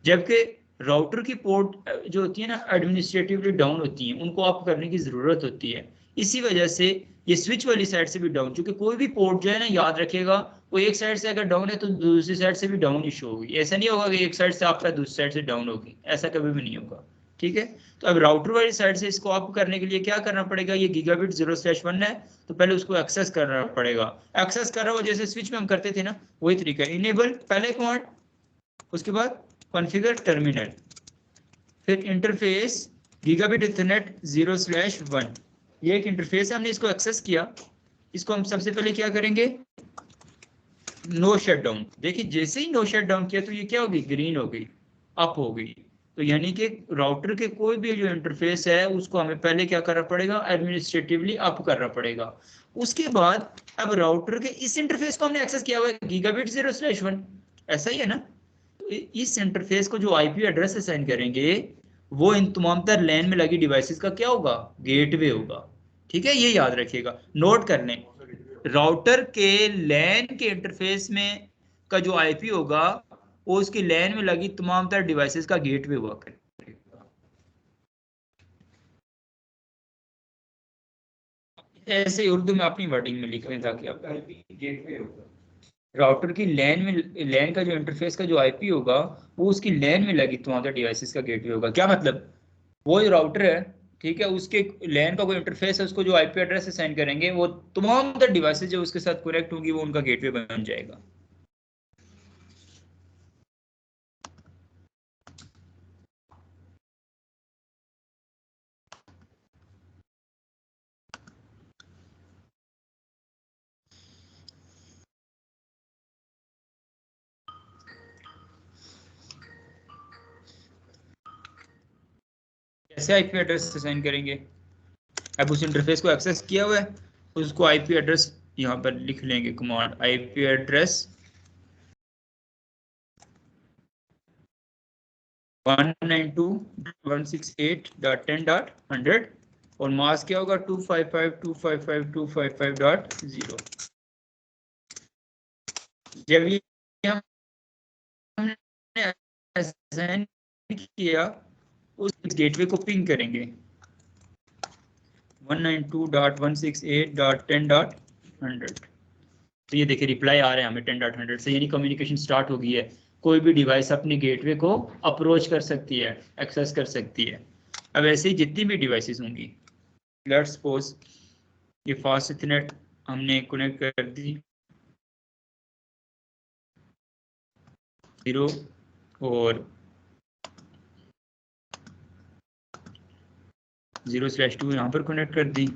जबकि राउटर की पोर्ट जो होती है ना, एडमिनिस्ट्रेटिवली डाउन होती हैं, उनको आप करने की जरूरत होती है। इसी वजह से ये स्विच वाली साइड से भी डाउन, क्योंकि कोई भी पोर्ट जो है ना, याद रखिएगा, वो एक साइड से अगर डाउन है तो दूसरी साइड से भी डाउन ही शो होगी। ऐसा नहीं होगा कि एक साइड से आपका दूसरी साइड से डाउन होगी, ऐसा कभी भी नहीं होगा। ठीक है, तो अब राउटर वाली साइड से इसको आप करने के लिए क्या करना पड़ेगा, ये गीगाबिट 0/1 है, तो पहले उसको एक्सेस करना पड़ेगा। एक्सेस कर रहा हो जैसे स्विच में हम करते थे ना, वही तरीका, इनेबल पहले कमांड, उसके बाद कॉन्फ़िगर टर्मिनल, फिर इंटरफेस गीगाबिट इथरनेट 0/1, ये एक इंटरफेस है, हमने इसको एक्सेस किया। इसको हम सबसे पहले क्या करेंगे, नो शटडाउन। देखिए जैसे ही नो शटडाउन किया तो ये क्या होगी, ग्रीन हो गई, अप हो गई। तो यानी कि राउटर के कोई भी जो इंटरफेस है उसको हमें पहले क्या करना पड़ेगा, एडमिनिस्ट्रेटिवली अप करना पड़ेगा। उसके बाद अब राउटर के इस इंटरफेस को हमने एक्सेस किया हुआ है गीगाबिट 0/1, ऐसा ही है ना। तो इस इंटरफेस को जो आईपी एड्रेस असाइन करेंगे, वो इन तमाम तर लैन में लगी डिवाइसेस का क्या होगा, गेटवे होगा। ठीक है, ये याद रखिएगा, नोट कर लें, राउटर के लैन के इंटरफेस में का जो आईपी होगा, वो उसकी लैन में लगी तमाम तरह डिवाइसेस का गेटवे हुआ करेगा। ऐसे ही उर्दू में अपनी वर्डिंग में लिख रहे हैं ताकि आप गेटवे होगा। राउटर की लैन का जो इंटरफेस का जो आईपी होगा वो उसकी लैन में लगी तमाम डिवाइसेस का गेटवे होगा। क्या मतलब, वो जो राउटर है ठीक है उसके लैन का कोई इंटरफेस है, उसको जो आईपी एड्रेस असाइन करेंगे वो तमाम डिवाइसेस जो उसके साथ कनेक्ट होंगी वो उनका गेटवे बन जाएगा। कैसे आईपी एड्रेस असाइन करेंगे? अब उस इंटरफेस को एक्सेस किया हुआ है, उसको आईपी एड्रेस यहाँ पर लिख लेंगे, कमांड आईपी एड्रेस 192.168.10.100 और मास्क क्या होगा 255.255.255.0। जब ये हमने असाइन किया उस गेटवे को पिंग करेंगे 192.168.10.100। तो ये देखिए रिप्लाई आ रहे हैं हमें 10.100 से, यानी कम्युनिकेशन स्टार्ट हो गई है। कोई भी डिवाइस अपनी गेटवे को अप्रोच कर सकती है, एक्सेस कर सकती है। अब ऐसे ही जितनी भी डिवाइसेस होंगी, लेट्स सपोज ये फास्ट इथरनेट हमने कनेक्ट कर दी 0 और 0/2 यहाँ पर कनेक्ट कर दी।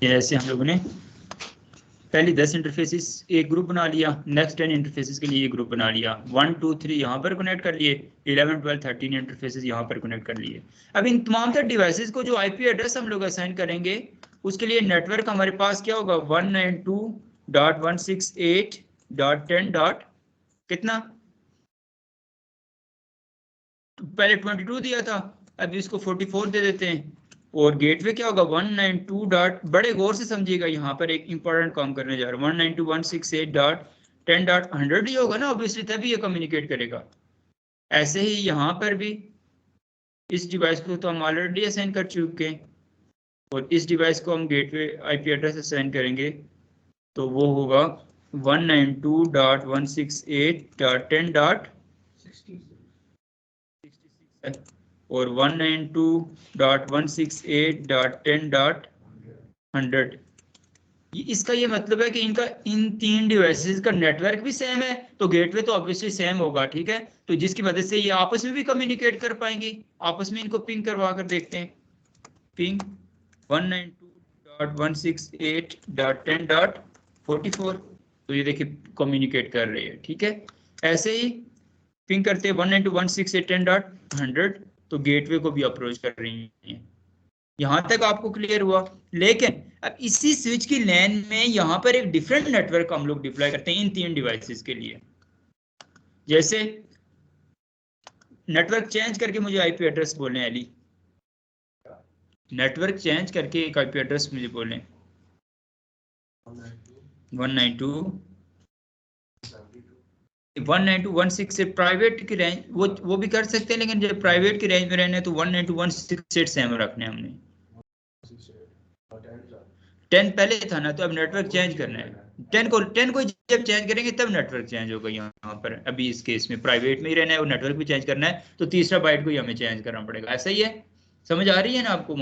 ये ऐसे हम लोगों ने पहले 10 इंटरफेसेस एक ग्रुप बना लिया, नेक्स्ट 10 इंटरफेसेस के लिए एक ग्रुप बना लिया, 1 2 3 यहाँ पर कनेक्ट कर लिए, 11 12 13 इंटरफेसेस यहाँ पर कनेक्ट कर लिए। अब इन तमाम तर डिवाइसेस को जो आईपी एड्रेस हम लोग असाइन करेंगे उसके लिए नेटवर्क हमारे पास क्या होगा 192.168.10. कितना, पहले 22 दिया था, अब इसको 44 दे देते हैं। और गेटवे क्या होगा 192 डॉट, बड़े गौर से समझिएगा, यहाँ पर एक इंपॉर्टेंट काम करने जा रहा हूँ, 192.168.10.100 ही होगा ना ऑब्वियसली, तभी ये कम्युनिकेट करेगा। ऐसे ही यहाँ पर भी इस डिवाइस को तो हम ऑलरेडी असाइन कर चुके हैं और इस डिवाइस को हम गेटवे आईपी एड्रेस असाइन करेंगे तो वो होगा 192.168.10.66 और 192.168.10.100। इसका ये मतलब है कि इनका इन तीन डिवाइसेस का नेटवर्क भी सेम है तो गेटवे तो ऑब्वियसली सेम होगा, ठीक है। तो जिसकी वजह से ये आपस में भी कम्युनिकेट कर पाएंगी। आपस में इनको पिंग करवा कर देखते हैं, पिंग 192.168.10.44, तो ये देखिए कम्युनिकेट कर रही है, ठीक है। ऐसे ही पिंग करते हैं 192.168.10.100 तो गेटवे को भी अप्रोच कर रही है। यहां तक आपको क्लियर हुआ। लेकिन अब इसी स्विच की लैन में यहां पर एक डिफरेंट नेटवर्क हम लोग डिप्लॉय करते हैं इन तीन डिवाइसेस के लिए। जैसे नेटवर्क चेंज करके मुझे आईपी एड्रेस बोलें, अली नेटवर्क चेंज करके एक आईपी एड्रेस मुझे बोलें 192.168 से प्राइवेट की रेंज वो भी कर सकते हैं, लेकिन जब प्राइवेट की रेंज में रहने तो 192.168 रखने हमने। 10 पहले था ना, तो अब नेटवर्क चेंज करना है। 10 को जब चेंज करेंगे तब नेटवर्क चेंज होगा। यहाँ पर अभी इस केस में प्राइवेट में ही रहना है और नेटवर्क भी चेंज करना है, तो तीसरा बाइट को ही हमें चेंज करना पड़ेगा। ऐसा ही है, समझ आ रही है ना आपको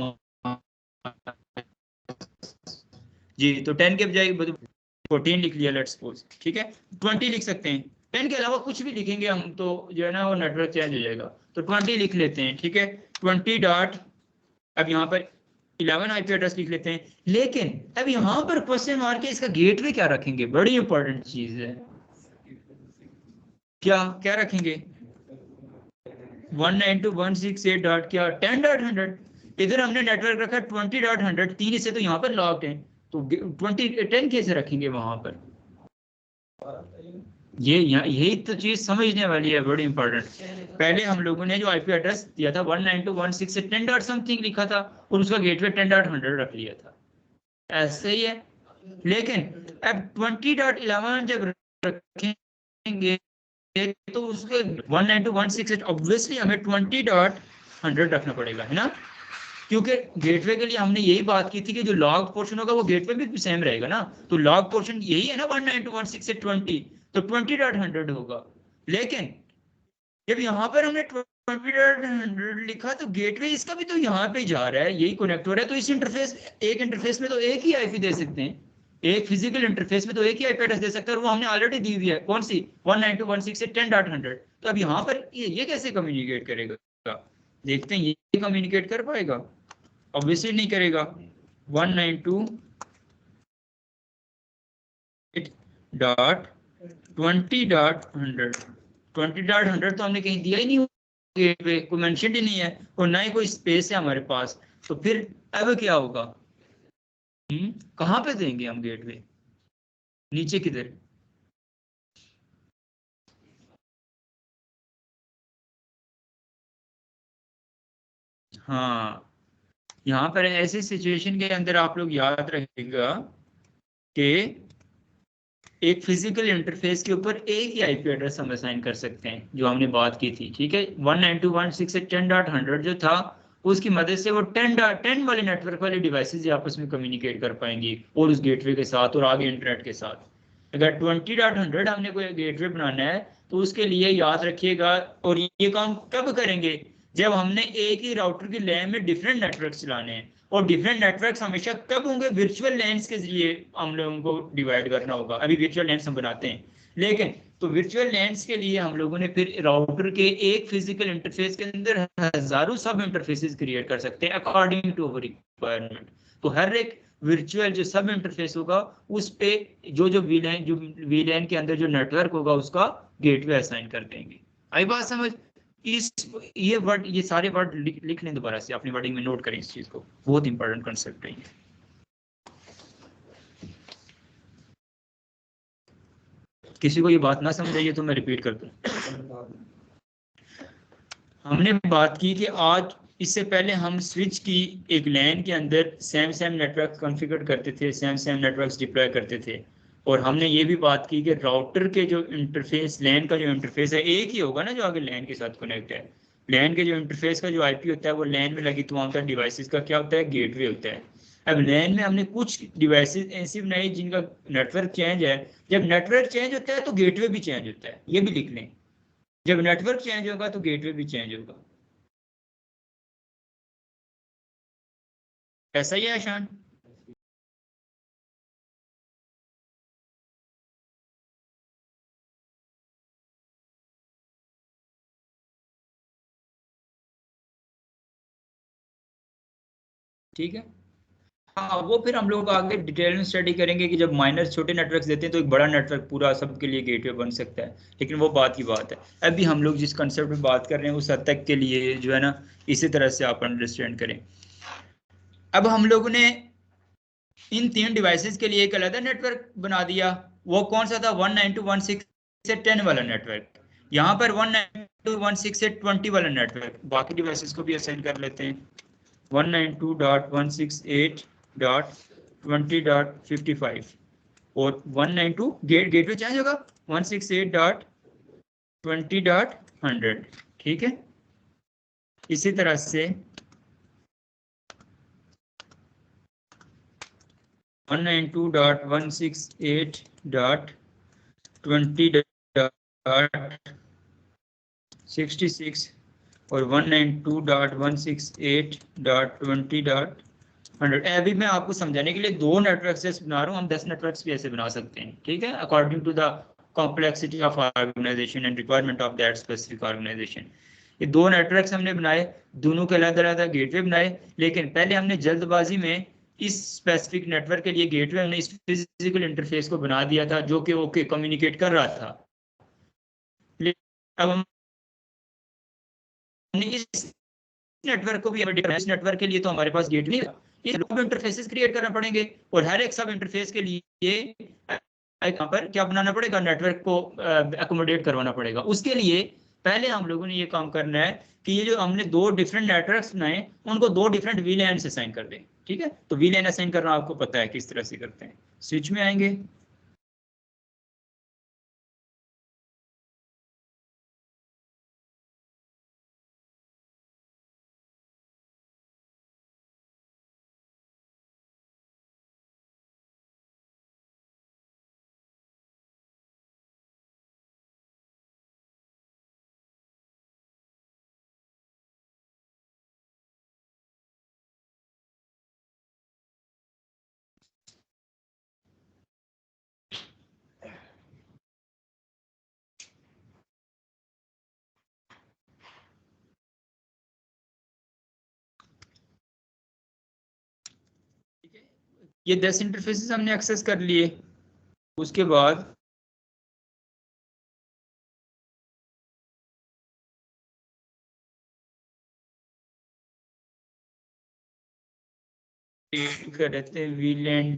जी? तो 10 के बजाय 14 लिख लिया लेट्स सपोज, ठीक है। 20 लिख सकते हैं, 10 के अलावा कुछ भी लिखेंगे हम तो जो है ना वो नेटवर्क चेंज हो जाएगा। तो 20 लिख लेते हैं, ठीक है। 20 डॉट, अब यहाँ पर 11 आईपी एड्रेस लिख लेते हैं। लेकिन अब यहाँ पर क्वेश्चन मार्क है, इसका गेटवे क्या रखेंगे? बड़ी इंपॉर्टेंट चीज है। क्या रखेंगे? 192.168 डॉट क्या 10.100। इधर हमने नेटवर्क रखा 20.100, 3 हिस्से तो यहाँ पर लॉक्ड हैं, तो 10 कैसे रखेंगे वहां पर? यही तो चीज समझने वाली है, बड़ी इंपॉर्टेंट। पहले हम लोगों ने जो आईपी एड्रेस दिया था 192.168 से 10 डॉट समथिंग लिखा था और उसका गेटवे 10.100 रख लिया था, ऐसे ही है। लेकिन अब 20.11 जब रखेंगे तो उसके 192.168 ऑब्वियसली हमें 20.100 रखना पड़ेगा, है ना, क्योंकि गेटवे के लिए हमने यही बात की थी कि जो लॉग पोर्शन होगा वो गेटवे भी सेम रहेगा ना, तो लॉग पोर्शन यही है ना 192.168.20, तो 20.100 होगा। लेकिन जब यहाँ पर हमने 20.100 लिखा तो गेटवे इसका भी तो यहाँ पे जा रहा है, यही कनेक्ट हो रहा है, तो इस इंटरफेस, एक इंटरफेस में तो एक ही आईपी दे सकते हैं, एक फिजिकल इंटरफेस में तो एक ही आईपी एड्रेस दे सकते हैं, और वो हमने ऑलरेडी दी हुई है, कौन सी 192.168 से 10.100। तो अब यहाँ पर ये कैसे कम्युनिकेट करेगा? देखते हैं ये कम्युनिकेट कर पाएगा? ऑब्वियसली नहीं करेगा। 192.20.100 तो हमने कहीं दिया ही नहीं, गेटवे को मेंशन ही नहीं है और ना ही कोई स्पेस है हमारे पास, तो फिर अब क्या होगा? कहाँ पे देंगे हम गेटवे? नीचे किधर? हाँ, यहाँ पर ऐसी सिचुएशन के अंदर आप लोग याद रखिएगा कि एक फिजिकल इंटरफेस के ऊपर एक ही आईपी एड्रेस हम असाइन कर सकते हैं, जो हमने बात की थी, ठीक है। 192.168.10.100 जो था उसकी मदद से वो 10 वाले नेटवर्क वाले डिवाइसेज आपस में कम्युनिकेट कर पाएंगी और उस गेटवे के साथ और आगे इंटरनेट के साथ। अगर 20.100 हमने कोई गेटवे बनाना है तो उसके लिए याद रखिएगा, और ये काम कब करेंगे? जब हमने एक ही राउटर की लैन में डिफरेंट नेटवर्क चलाने हैं, और डिफरेंट नेटवर्क्स हमेशा कब होंगे? वर्चुअल लैन्स के जरिए हम लोगों को डिवाइड करना होगा। अभी वर्चुअल लैन्स हम बनाते हैं, लेकिन तो वर्चुअल लैन्स के लिए हम लोगों ने फिर राउटर के एक फिजिकल इंटरफेस के अंदर हजारों सब इंटरफेसेस क्रिएट कर सकते हैं अकॉर्डिंग टू अवर रिक्वायरमेंट। तो हर एक वर्चुअल जो सब इंटरफेस होगा उस पे जो वीलैन के अंदर जो नेटवर्क होगा उसका गेटवे असाइन कर देंगे। आई बात समझ? ये सारे वर्ड लिख लें दोबारा से, अपनी वर्डिंग में नोट करें इस चीज को, बहुत इंपॉर्टेंट कॉन्सेप्ट है ये। किसी को ये बात ना समझ आई तो मैं रिपीट कर दूं। हमने बात की कि आज इससे पहले हम स्विच की एक लैन के अंदर सेम नेटवर्क कॉन्फ़िगर करते थे, सेम नेटवर्क्स डिप्लॉय करते थे, और हमने ये भी बात की कि राउटर के जो इंटरफेस, लैन का जो इंटरफेस है एक ही होगा ना जो आगे लैन के साथ कनेक्ट है। लैन के जो इंटरफेस का जो आईपी होता है वो लैन में लगी तमाम तरह डिवाइसेस का क्या होता है? गेटवे होता है। अब लैन में हमने कुछ डिवाइसेस ऐसी बनाई जिनका नेटवर्क चेंज है, जब नेटवर्क चेंज होता है तो गेटवे भी चेंज होता है, ये भी लिख लें। जब नेटवर्क चेंज होगा तो गेटवे भी चेंज होगा। ऐसा ही है आशान? ठीक है, हाँ, वो फिर हम लोग आगे डिटेल में स्टडी करेंगे कि जब माइनर छोटे नेटवर्क्स देते हैं तो एक बड़ा नेटवर्क पूरा सबके लिए गेटवे बन सकता है, लेकिन वो बात की बात है। अभी हम लोग जिस कंसेप्ट में बात कर रहे हैं उस हद तक के लिए जो है ना, इसी तरह से आप अंडरस्टैंड करें। अब हम लोगों ने इन 3 डिवाइसेस के लिए एक अलग नेटवर्क बना दिया, वो कौन सा था? 192.168.10 वाला नेटवर्क। यहाँ पर 192.168.20 वाला नेटवर्क, बाकी डिवाइसेस को भी असाइन कर लेते हैं। 192.168.20.55 और 192 गेटवे चेंज होगा 168.20.100, ठीक है। इसी तरह से 192.168.20.66 और 192.168.20.100। अभी मैं आपको समझाने के लिए 2 नेटवर्क्स बना रहा हूँ, हम 10 नेटवर्क्स भी ऐसे बना सकते हैं, ठीक है, according to the complexity of organisation and requirement of that specific organisation. ये 2 नेटवर्क्स हमने बनाए, दोनों के अलग अलग गेटवे बनाए, लेकिन पहले हमने जल्दबाजी में इस स्पेसिफिक नेटवर्क के लिए गेटवे हमने इस फिजिकल इंटरफेस को बना दिया था जो कि ओके कम्युनिकेट कर रहा था। अब हमने इस नेटवर्क को भी इस नेटवर्क के लिए तो हमारे पास गेट नहीं है, ये सब इंटरफेसेस क्रिएट करना पड़ेंगे और हर एक सब इंटरफेस के लिए यहाँ पर क्या बनाना पड़ेगा, नेटवर्क को अकोमोडेट करवाना पड़ेगा। उसके लिए पहले हम लोगों ने ये काम करना है कि ये जो हमने दो डिफरेंट नेटवर्क्स बनाए उनको दो डिफरेंट वीलैन से असाइन कर दें। ठीक है, तो वीलैन असाइन करना आपको पता है किस तरह से करते हैं। स्विच में आएंगे, ये 10 इंटरफेसेस हमने एक्सेस कर लिए। उसके बाद कर रहते हैं वीलैन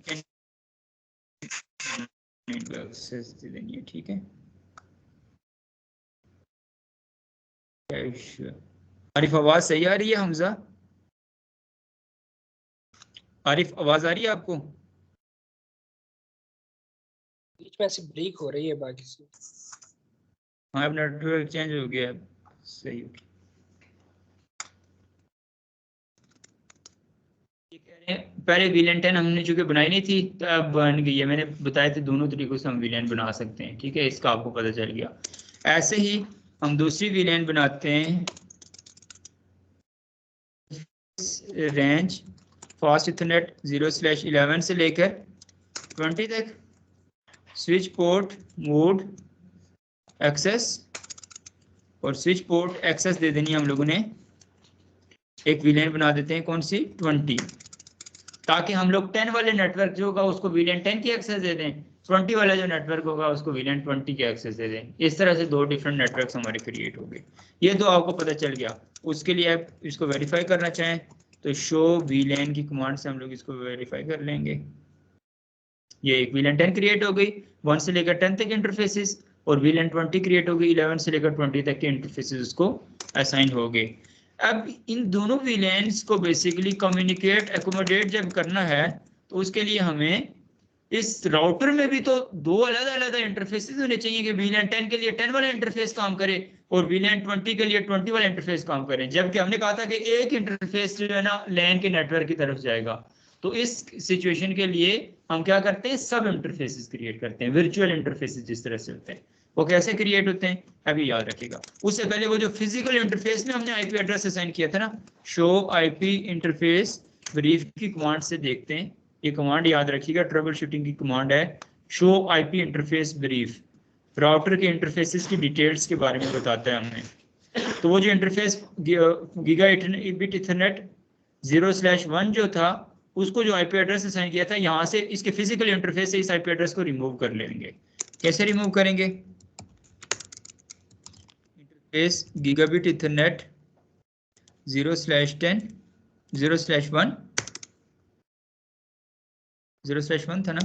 एक्सेस दे देंगे। ठीक है, आरिफ आवाज सही आ रही है? हमजा, आरिफ आवाज आ रही है आपको? बीच में ऐसी ब्रेक हो रही है बाकी से। हाँ, अब नेटवर्क चेंज हो गया, सही हो गया। ये कह रहे हैं पहले वीलैन 10 हमने चूंकि बनाई नहीं थी तो अब बन गई है। मैंने बताया था दोनों तरीकों से हम वीलैन बना सकते हैं। ठीक है, इसका आपको पता चल गया। ऐसे ही हम दूसरी वीलैन बनाते हैं, रेंज फास्ट इथरनेट 0/11 से लेकर 20 तक, स्विच पोर्ट मोड एक्सेस और स्विच पोर्ट एक्सेस दे देनी हम लोगों ने। एक वीलैन बना देते हैं, कौन सी, 20, ताकि हम लोग 10 वाले नेटवर्क जो होगा उसको वीलैन 10 की एक्सेस दे दें, 20 वाला जो नेटवर्क होगा उसको वीलैन 20 की एक्सेस दे दें। इस तरह से दो डिफरेंट नेटवर्क्स हमारे क्रिएट हो गए। ये तो आपको पता चल गया। उसके लिए आप इसको वेरीफाई करना चाहें तो शो वीलैन की कमांड से हम लोग इसको वेरीफाई कर लेंगे। ये एक वीलैन 10 क्रिएट हो गई, 1 से लेकर 10 तक इंटरफेसेस, और वीलैन 20 क्रिएट हो गई, 11 से लेकर 20 तक के इंटरफेसेस उसको असाइन हो गए। अब इन दोनों वीलैन्स को बेसिकली कम्युनिकेट एकोमोडेट जब करना है तो उसके लिए हमें इस राउटर में भी तो दो अलग अलग इंटरफेसेस होने चाहिए कि वीलैन 10 के लिए 10 वाला इंटरफेस काम करे और वीलैन 20 के लिए 20 वाला इंटरफेस काम करे। जबकि हमने कहा था कि एक इंटरफेस जो है ना लैन के नेटवर्क की तरफ जाएगा। तो इस सिचुएशन के लिए हम क्या करते हैं, सब इंटरफेसेस क्रिएट करते हैं, वर्चुअल इंटरफेसेस जिस तरह से होते हैं। वो कैसे क्रिएट होते हैं अभी याद रखिएगा। उससे पहले वो जो फिजिकल इंटरफेस में हमने आईपी एड्रेस असाइन किया था ना, शो आईपी इंटरफेस ब्रीफ की कमांड से देखते हैं। ये कमांड याद रखिएगा, ट्रबल शूटिंग की कमांड है, show IP interface brief. Router के इंटरफेसेस की डिटेल्स के बारे में बताता है हमें। तो वो जो इंटरफेस गीगाबिट इथरनेट 0/1 जो था उसको जो आईपी एड्रेस असाइन किया था, यहाँ से इसके फिजिकल इंटरफेस से इस आईपी एड्रेस को रिमूव कर लेंगे। कैसे रिमूव करेंगे, इंटरफेस गीगाबिट इथरनेट 0/10 0/1 0/1 था ना,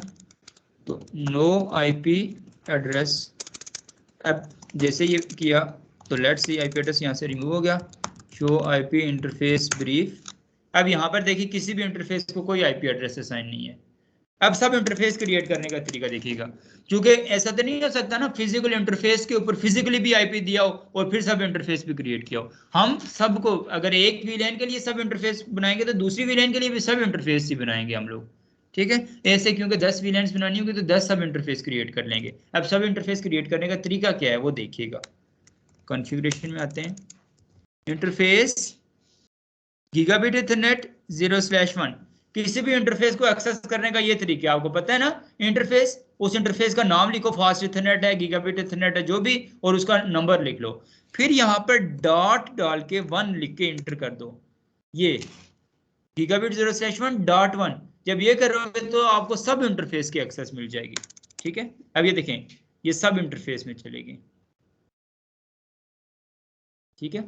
तो नो आईपी एड्रेस। अब जैसे ये किया तो लेट्स सी आईपी एड्रेस यहाँ से रिमूव हो गया, शो आईपी इंटरफेस ब्रीफ। अब यहाँ पर देखिए किसी भी इंटरफेस को कोई आईपी एड्रेस असाइन नहीं है। अब सब इंटरफेस क्रिएट करने का तरीका देखिएगा, क्योंकि ऐसा तो नहीं हो सकता ना फिजिकल इंटरफेस के ऊपर फिजिकली भी आईपी दिया हो और फिर सब इंटरफेस भी क्रिएट किया हो। हम सबको अगर एक वीलैन के लिए सब इंटरफेस बनाएंगे तो दूसरी वीलैन के लिए भी सब इंटरफेस ही बनाएंगे हम लोग। ठीक है, ऐसे क्योंकि 10 वीलैंस बनानी होगी तो 10 सब इंटरफेस क्रिएट कर लेंगे। अब सब इंटरफेस क्रिएट करने का तरीका क्या है वो देखिएगा। कॉन्फ़िगरेशन में आते हैं, इंटरफेस गीगाबिट इथरनेट 0/1। किसी भी इंटरफेस को एक्सेस करने का ये तरीका आपको पता है ना, इंटरफेस, उस इंटरफेस का नाम लिखो, फास्ट इथरनेट है, गीगाबिट इथरनेट है, जो भी, और उसका नंबर लिख लो। फिर यहाँ पर डॉट डाल के 1 लिख के इंटर कर दो। ये गीगाबिट 0/1.1 जब ये करोगे तो आपको सब इंटरफेस की एक्सेस मिल जाएगी। ठीक है, अब ये देखें ये सब इंटरफेस में चलेगी। ठीक है,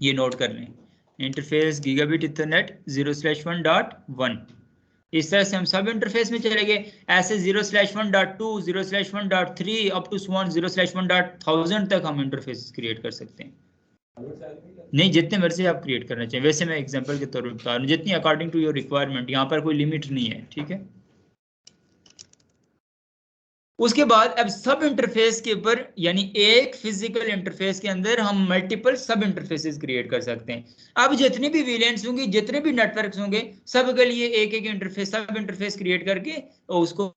ये नोट कर लें, इंटरफेस गीगाबिट ईथरनेट 0/1.1। इस तरह से हम सब इंटरफेस में चले गए। ऐसे 0/1.2 0/1.3 अप टू 0/1.1000 तक हम इंटरफेस क्रिएट कर सकते हैं। नहीं, जितने मर्जी आप क्रिएट करना चाहिए। वैसे मैं एग्जांपल के तौर पर बता रहा हूँ, जितनी अकॉर्डिंग टू योर रिक्वायरमेंट, यहाँ पर कोई लिमिट नहीं है, ठीक है। उसके बाद अब सब इंटरफेस के ऊपर, यानी एक फिजिकल इंटरफेस के अंदर हम मल्टीपल सब इंटरफेसेस क्रिएट कर सकते हैं। अब जितने भी विलेंस होंगे, जितने भी नेटवर्क्स होंगे, सब के लिए एक एक इंटरफेस, सब इंटरफेस क्रिएट करके और उसको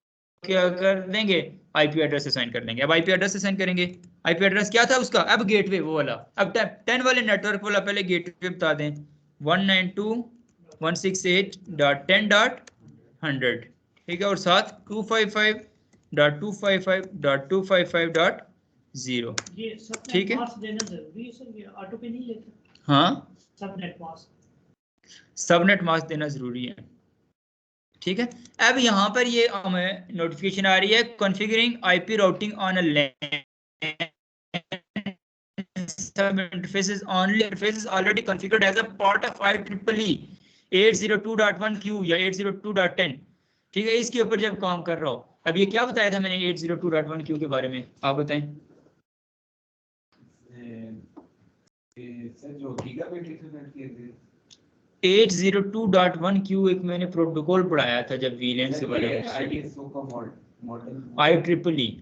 क्या कर देंगे, आईपी एड्रेस असाइन कर लेंगे। अब आईपी एड्रेस असाइन करेंगे। आईपी एड्रेस क्या था उसका, अब गेटवे वो वाला। अब 10 वाले नेटवर्क वाला पहले गेटवे बता दें, 192.168.10.100, ठीक है, और साथ 255.255.255.0, ये सब ठीक है। मार्क्स देना जरूरी है सर, ये ऑटो पे नहीं लेता। हाँ, सब नेट मार्क्स, सबनेट मास्क देना जरूरी है, ठीक है। अब यहाँ पर ये हमें नोटिफिकेशन आ रही है, configuring IP routing on a LAN sub interfaces only interface is already configured as a part of IEEE 802.1q या 802.10, ठीक है। इसके ऊपर जब काम कर रहा हो, अब ये क्या बताया था मैंने 802.1q के बारे में, आप बताएं। सर जो गीगाबिट ईथरनेट के 802.1q एक मैंने प्रोटोकॉल पढ़ाया था जब वीलैन से वाले आईएसओ का मॉडल IEEE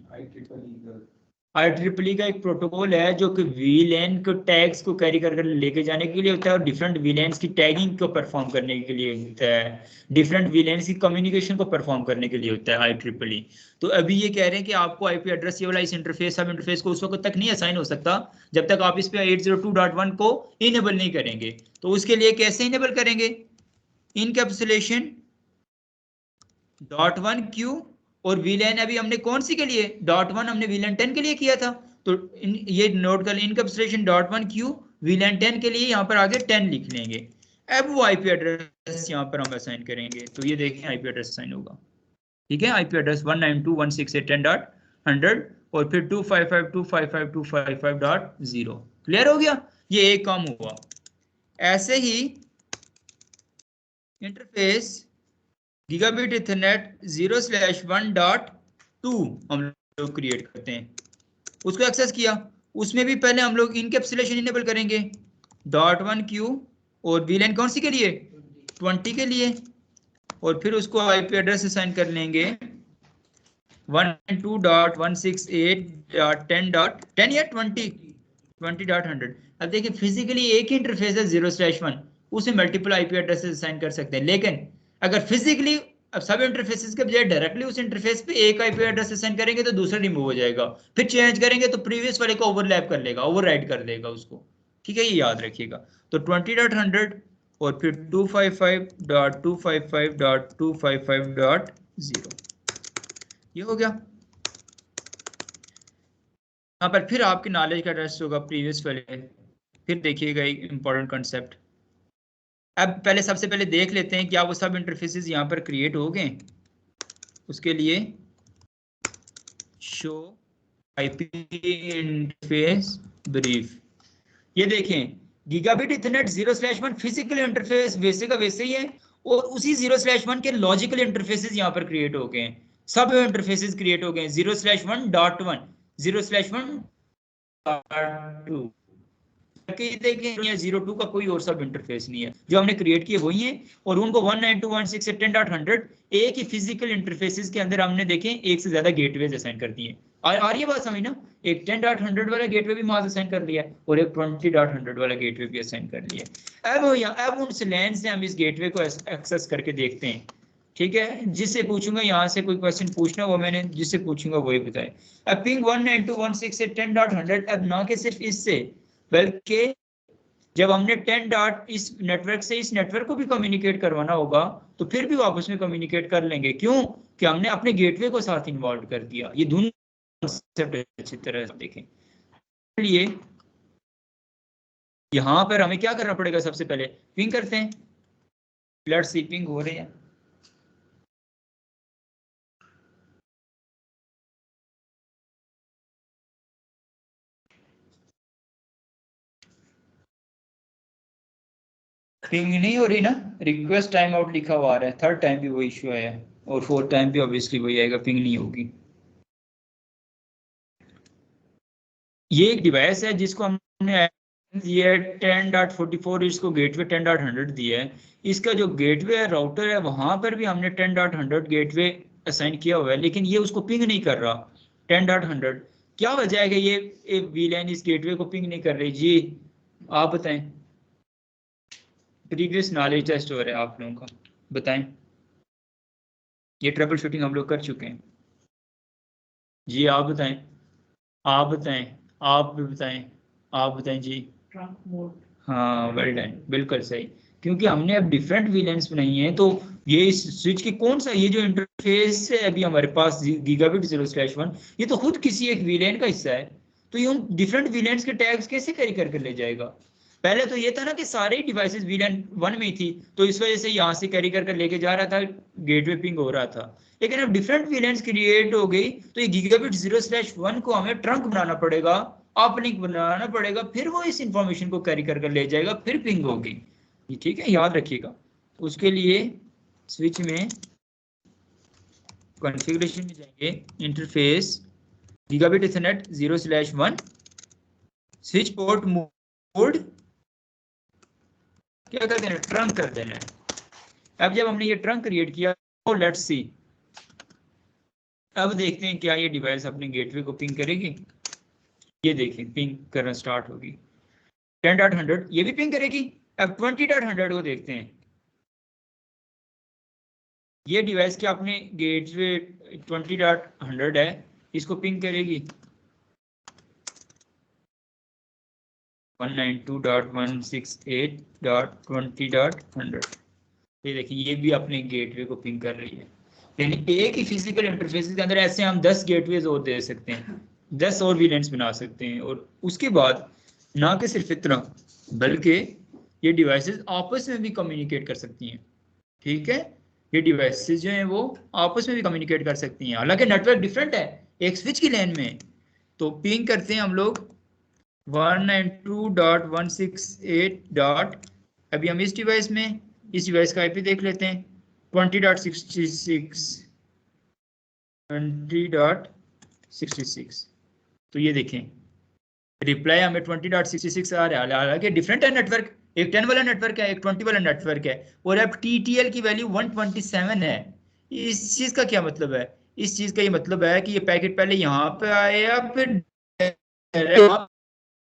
IEEE का एक प्रोटोकॉल है जो कि वीलैन को टैग्स को कैरी कर लेके जाने के लिए होता है, और डिफरेंट वीलैन्स की टैगिंग को परफॉर्म करने के लिए होता है, डिफरेंट वीलैन्स की कम्युनिकेशन को परफॉर्म करने के लिए होता है IEEE। तो अभी ये कह रहे हैं कि आपको आईपी एड्रेस ये वाला इस इंटरफेस सब इंटरफेस को उस वक्त तक नहीं असाइन हो सकता जब तक आप इस पे 802.1 को इनेबल नहीं करेंगे। तो उसके लिए कैसे इनेबल करेंगे, इनकैप्सुलेशन .1q और वीलैन अभी हमने कौन सी के लिए, .1 हमने वीलैन 10 के लिए किया था, तो ये नोट कर लें, इनकैप्सुलेशन .1q वीलैन 10 के लिए, यहाँ पर आगे 10 लिख लेंगे। अब वो आईपी एड्रेस यहाँ पर हम असाइन करेंगे, तो ये देखें आईपी एड्रेस असाइन होगा, ठीक है। आईपी एड्रेस 192.168.10.100 और फिर 255.255.255.0, क्लियर हो गया, ये एक काम हुआ। ऐसे ही इंटरफेस गीगाबिट ईथरनेट 0/1.2 हम लोग क्रिएट करते हैं, उसको एक्सेस किया। उसमें भी पहले हम लोग इनकैप्सुलेशन इनेबल करेंगे, .1q और वीलैन कौन सी के लिए, 20 के लिए, और फिर उसको आईपी एड्रेस असाइन कर लेंगे 192.168.10.10 या 20.100। अब देखिए फिजिकली एक ही इंटरफेस है 0/1, उसे मल्टीपल आईपी एड्रेसेस असाइन कर सकते हैं, लेकिन अगर फिजिकली अब सब इंटरफेसेस के बजाय डायरेक्टली उस इंटरफेस पे एक आईपी एड्रेस असाइन करेंगे तो दूसरा रिमूव हो जाएगा, फिर चेंज करेंगे तो प्रीवियस वाले को ओवरलैप कर लेगा, ओवरराइड कर देगा उसको, ठीक है, ये याद रखिएगा। तो 20.100 और फिर 255.255.255.0, ये हो गया। यहाँ पर फिर आपकी नॉलेज का टेस्ट होगा प्रीवियस वाले, फिर देखिएगा एक इंपॉर्टेंट कॉन्सेप्ट। अब पहले सबसे पहले देख लेते हैं क्या वो सब इंटरफेसेस यहाँ पर क्रिएट हो गए। उसके लिए शो आईपी इंटरफेस ब्रीफ, ये देखें गीगाबिट ईथरनेट 0/1 फिजिकल इंटरफेस वैसे का वैसे ही है, और उसी 0/1 के लॉजिकल इंटरफेसेस यहाँ पर क्रिएट हो गए हैं, सब इंटरफेसेस क्रिएट हो गए हैं 0/1.1 0/1.2 देखें, 02 का कोई और सब इंटरफेस नहीं है, जो हमने क्रिएट किए वही हैं, और उनको 192.168.10.100 एक ही फिजिकल इंटरफेसेस के अंदर हमने देखें एक से ज्यादा गेटवेज असाइन कर दिए। आ रही है बात समझ ना, एक 10.100 वाला गेटवे भी मास असाइन कर लिया और एक 20.100 वाला गेटवे भी असाइन कर लिया। अब उन लैन से हम इस गेटवे को एक्सेस करके देखते हैं, ठीक है। जिससे पूछूंगा यहाँ से कोई क्वेश्चन पूछना, वो मैंने जिससे पूछूंगा वही बताए। अब पिंग 192.168.10.100, अब ना कि सिर्फ इससे, बल्कि जब हमने 10 डॉट इस नेटवर्क से इस नेटवर्क को भी कम्युनिकेट करवाना होगा तो फिर भी वो आपस में कम्युनिकेट कर लेंगे, क्यों कि हमने अपने गेटवे को साथ इन्वॉल्व कर दिया। ये दोनों कॉन्सेप्ट अच्छी तरह से देखें। लिए यहाँ पर हमें क्या करना पड़ेगा, सबसे पहले पिंग करते हैं, लेट्स सी पिंग हो रहे हैं। पिंग नहीं हो रही ना, रिक्वेस्ट टाइम आउट लिखा हुआ आ रहा है, थर्ड टाइम भी वो इश्यू आया है और फोर्थ टाइम भी ऑब्वियसली वही आएगा, पिंग नहीं होगी। ये एक डिवाइस है जिसको हमने दिया है 10.44, इसको गेटवे 10.100 दिया है। इसका जो गेटवे है राउटर है वहां पर भी हमने 10.100 गेटवे असाइन किया हुआ है, लेकिन ये उसको पिंग नहीं कर रहा 10.100। क्या वजह है कि ये वीलैन इस गेटवे को पिंग नहीं कर रही जी, आप बताएं। प्रीवियस नॉलेज टेस्ट हो रहा है आप लोगों का, बताएं। ये ट्रबल शूटिंग हम लोग कर चुके हैं जी, आप बताएं। आप बताएं, आप भी बताएं, आप बताएं जी। Trunk mode. हाँ वेल डन, बिल्कुल सही। क्योंकि हमने अब डिफरेंट वीलेंस बनाई हैं, तो ये इस स्विच की कौन सा, ये जो इंटरफेस है अभी हमारे पास गीगाबिट 0/1, ये तो खुद किसी एक वीलेन का हिस्सा है। तो ये उन डिफरेंट वीलेंस के टैग्स कैसे कैरी करके ले जाएगा? पहले तो ये था ना कि सारे ही डिवाइसेस वीलेन 1 में ही थी, तो इस वजह से यहाँ से कैरी करके लेके जा रहा था, गेटवे पिंग हो रहा था। लेकिन अब डिफरेंट वीलेंस क्रिएट हो गई, तो ये गीगाबिट 0/1 को हमें ट्रंक बनाना पड़ेगा, आप लिंक बनाना पड़ेगा, फिर वो इस इंफॉर्मेशन को कैरी करके ले जाएगा, फिर पिंग होगी। ये ठीक है, याद रखिएगा। उसके लिए स्विच में कॉन्फ़िगरेशन में जाएंगे, interface gigabit Ethernet 0/1 switch port mode क्या कर देना, ट्रंक कर देना है। अब जब हमने ये ट्रंक क्रिएट किया, तो लेट्स सी, अब देखते हैं क्या ये डिवाइस अपने गेटवे को पिंग करेगी। ये देखें पिंग करना स्टार्ट होगी 10.100, ये भी पिंग करेगी। अब 20.100 को देखते हैं। ये डिवाइस क्या अपने गेटवे 20.100 है, इसको पिंग करेगी 192.168.20.100। ये देखिए ये भी अपने गेटवे को पिंग कर रही है। यानी एक ही फिजिकल इंटरफेस के अंदर ऐसे हम 10 गेटवेज और दे सकते हैं, 10 और वीलेंट्स बना सकते हैं। और उसके बाद ना कि सिर्फ इतना, बल्कि ये डिवाइसेस आपस में भी कम्युनिकेट कर सकती हैं। ठीक है, ये डिवाइसेस जो हैं वो आपस में भी कम्युनिकेट कर सकती हैं, हालांकि नेटवर्क डिफरेंट है, एक स्विच की लैन में। तो पिंग करते हैं हम लोग 192.168. अभी हम इस डिवाइस में, इस डिवाइस का आईपी देख लेते हैं 20.66. तो ये देखें रिप्लाई हमें 20.66 आ रहा है, हालांकि डिफरेंट है नेटवर्क, एक 10 वाला नेटवर्क है, एक 20 वाला नेटवर्क है, और अब TTL की वैल्यू 127 है। इस चीज का क्या मतलब है? इस चीज का ये मतलब है कि ये पैकेट पहले यहाँ पे आया, फिर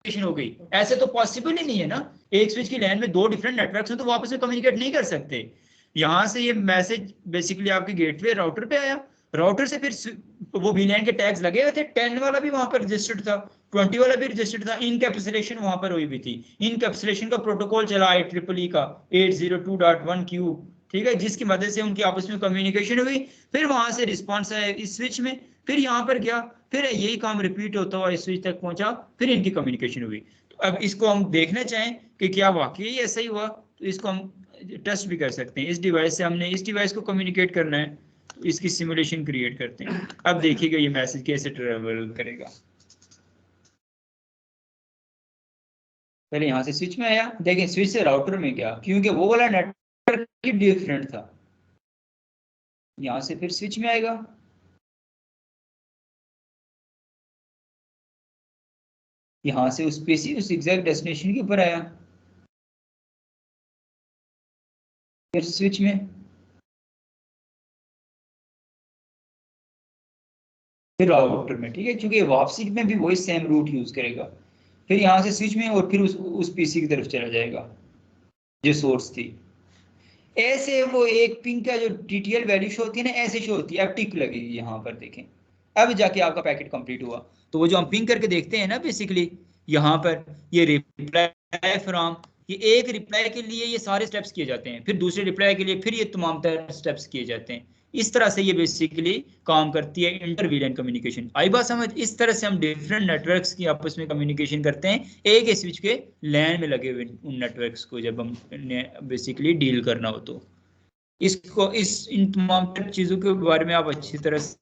हो गई। ऐसे तो पॉसिबल ही नहीं है ना, एक स्विच की लैन में दो डिफरेंट नेटवर्क्स हैं तो वो आपस में कम्युनिकेट नहीं कर सकते। यहां से ये मैसेज बेसिकली आपके गेटवे राउटर पे आया, राउटर से फिर वो VLAN के टैग्स लगे हुए थे, 10 वाला भी वहां पर रजिस्टर्ड था, 20 वाला भी रजिस्टर्ड था, इनकैप्सुलेशन वहां पर हुई भी थी। इनकैप्सुलेशन का प्रोटोकॉल चला IEEE का 802.1Q, ठीक है, जिसकी मदद से उनकी आपस में कम्युनिकेशन हुई। फिर वहां से रिस्पॉन्स आया इस स्विच में, फिर यहाँ पर गया, फिर यही काम रिपीट होता हुआ इस स्विच तक पहुंचा, फिर इनकी कम्युनिकेशन हुई। तो अब इसको हम देखना चाहें कि क्या वाकई ऐसा ही हुआ, तो इसको हम टेस्ट भी कर सकते हैं। इस डिवाइस से हमने इस डिवाइस को कम्युनिकेट करना है, तो इसकी सिमुलेशन क्रिएट करते हैं। अब देखिएगा ये मैसेज कैसे ट्रेवल करेगा। पहले यहाँ से स्विच में आया, देखिए स्विच से राउटर में गया, क्योंकि वो वाला नेटवर्क ही डिफरेंट था। यहाँ से फिर स्विच में आएगा, यहाँ से उस पे उस एग्जैक्ट डेस्टिनेशन के ऊपर आया, फिर स्विच में, फिर राउटर में। ठीक है, क्योंकि वापसी में भी वही सेम रूट यूज करेगा, फिर यहाँ से स्विच में और फिर उस पीसी की तरफ चला जाएगा जो सोर्स थी। ऐसे वो एक पिंग का जो TTL वैल्यू शो होती है ना, ऐसे शो होती है। अब टिक लगेगी यहाँ पर देखें, अब जाके आपका पैकेट कंप्लीट हुआ। तो वो जो हम पिंग करके देखते हैं ना बेसिकली, यहाँ पर ये रिप्लाई फ्रॉम, ये एक रिप्लाई के लिए ये सारे स्टेप्स किए जाते हैं, फिर दूसरे रिप्लाई के लिए फिर ये तमाम तरह स्टेप्स किए जाते हैं। इस तरह से ये बेसिकली काम करती है इंटर वीलैन कम्युनिकेशन। आई बात समझ? इस तरह से हम डिफरेंट नेटवर्क्स की आपस में कम्युनिकेशन करते हैं, एक ही स्विच के लैन में लगे हुए उन नेटवर्क्स को जब हम बेसिकली डील करना हो। तो इसको इन तमाम चीजों के बारे में आप अच्छी तरह से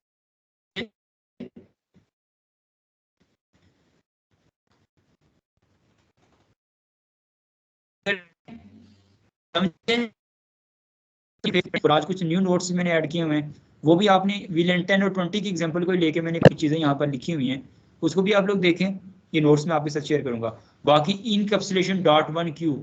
समझे? और आज कुछ न्यू नोट्स मैंने ऐड किए हुए हैं, वो भी आपने VLAN 10 और 20 की एग्जांपल को लेके मैंने कुछ चीज़ें यहाँ पर लिखी हुई हैं, उसको भी आप लोग देखें, ये नोट्स मैं आपके साथ शेयर करूंगा। बाकी इनकैप्सुलेशन.1Q,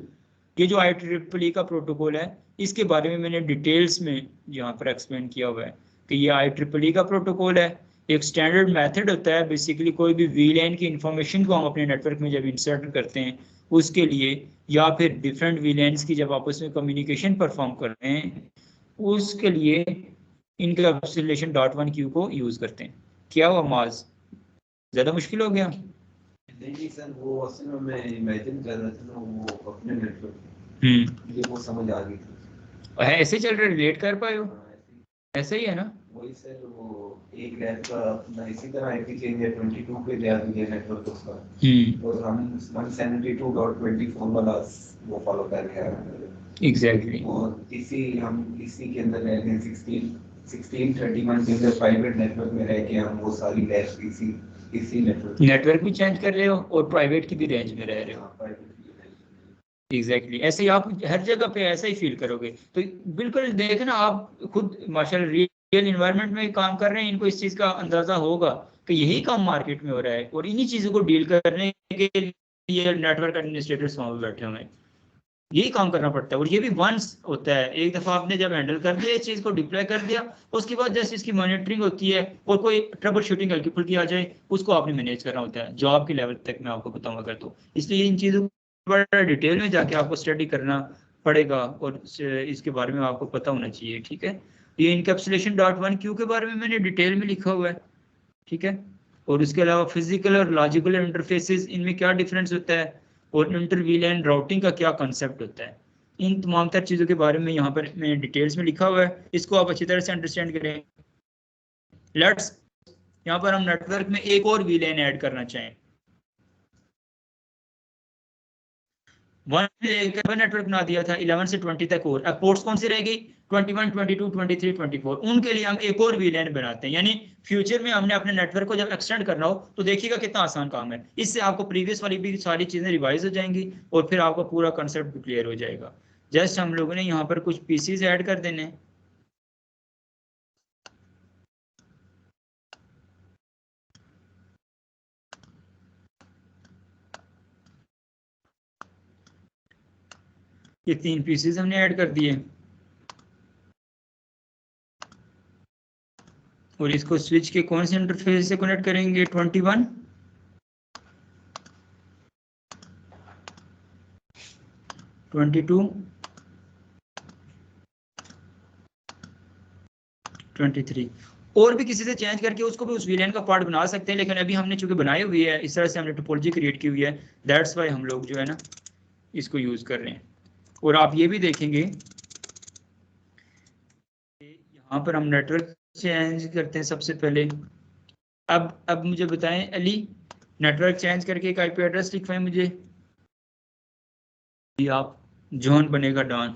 ये जो IEEE का प्रोटोकॉल है, इसके बारे में मैंने डिटेल्स में यहाँ पर एक्सप्लेन किया हुआ है कि ये IEEE का प्रोटोकॉल है, एक स्टैंडर्ड मेथड होता है। बेसिकली कोई भी VLAN की इंफॉर्मेशन को हम अपने नेटवर्क में जब इंसर्ट करते हैं उसके लिए, या फिर डिफरेंट VLANs की जब आपस में कम्युनिकेशन परफॉर्म कर रहे हैं उसके लिए इनकैप्सुलेशन.1Q को यूज करते हैं। क्या हुआ माज, ज्यादा मुश्किल हो गया? नहीं सर, वो असल में मैं इमेजिन कर रहा था ना, वो अपने नेटवर्क ये वो समझ आ गई थी। ऐसे चल रहा, रिलेट कर पाए हो? हाँ, ऐसा ही है ना? वही सर, वो एक लैब का अपना इसी तरह आईपी चेंज है 22 पे दिया गया नेटवर्क उसका, और हम 172.24 वाला वो फॉलो कर रहे हैं। एग्जैक्टली। और इसी के अंदर रह गए 1631 के अंदर प्राइवेट नेटवर्क में रह के हम वो सारी लैब इसी नेटवर्क भी चेंज कर रहे हो और प्राइवेट की भी रेंज में रह रहे हो। एग्जैक्टली ऐसे ही आप हर जगह पे ऐसा ही फील करोगे। तो बिल्कुल देखना, आप खुद माशाल्लाह रियल इन्वायरमेंट में काम कर रहे हैं, इनको इस चीज़ का अंदाजा होगा कि यही काम मार्केट में हो रहा है, और इन्हीं चीज़ों को डील करने के लिए नेटवर्क एडमिनिस्ट्रेटर्स वहाँ पे बैठे हुए हैं, यही काम करना पड़ता है। और ये भी वंस होता है, एक दफ़ा आपने जब हैंडल कर दिया इस चीज़ को, डिप्लॉय कर दिया, उसके बाद जैसे इसकी मॉनिटरिंग होती है और कोई ट्रबल शूटिंग हल्की फुल्की आ जाए उसको आपने मैनेज करना होता है, जॉब के लेवल तक मैं आपको बताऊंगा अगर तो। इसलिए इन चीज़ों को बड़ा डिटेल में जाके आपको स्टडी करना पड़ेगा और इसके बारे में आपको पता होना चाहिए, ठीक है? ये इनकैप्सुलेशन.1Q के बारे में मैंने डिटेल में लिखा हुआ है, ठीक है? और इसके अलावा फिजिकल और लॉजिकल इंटरफेसेस, इनमें क्या डिफरेंस होता है, और इंटर VLAN राउटिंग का क्या कंसेप्ट होता है, इन तमाम तर चीज़ों के बारे में यहाँ पर मैंने डिटेल्स में लिखा हुआ है, इसको आप अच्छी तरह से अंडरस्टैंड करें। लेट्स यहाँ पर हम नेटवर्क में एक और VLAN ऐड करना चाहें, नेटवर्क बना दिया था 11 से 20 तक, और अब पोर्ट्स कौन सी रहेगी? 21, 22, 23, 24। उनके लिए हम एक और VLAN बनाते हैं, यानी फ्यूचर में हमने अपने नेटवर्क को जब एक्सटेंड करना हो तो देखिएगा कितना आसान काम है। इससे आपको प्रीवियस वाली भी सारी चीजें रिवाइज हो जाएंगी और फिर आपको पूरा कंसेप्ट भी क्लियर हो जाएगा। जस्ट हम लोगों ने यहाँ पर कुछ पीसीज ऐड कर देने हैं। ये 3 पीसीज हमने ऐड कर दिए, और इसको स्विच के कौन से इंटरफेस से कनेक्ट करेंगे? 21, 22, 23। और भी किसी से चेंज करके उसको भी उस VLAN का पार्ट बना सकते हैं, लेकिन अभी हमने चूंकि बनाई हुई है, इस तरह से हमने टोपोलॉजी क्रिएट की हुई है, दैट्स वाई हम लोग जो है ना इसको यूज कर रहे हैं। और आप ये भी देखेंगे यहाँ पर हम नेटवर्क चेंज करते हैं सबसे पहले। अब मुझे बताएं अली, नेटवर्क चेंज करके एक IP एड्रेस लिखवाएं मुझे। जी आप, जॉन बनेगा डॉन,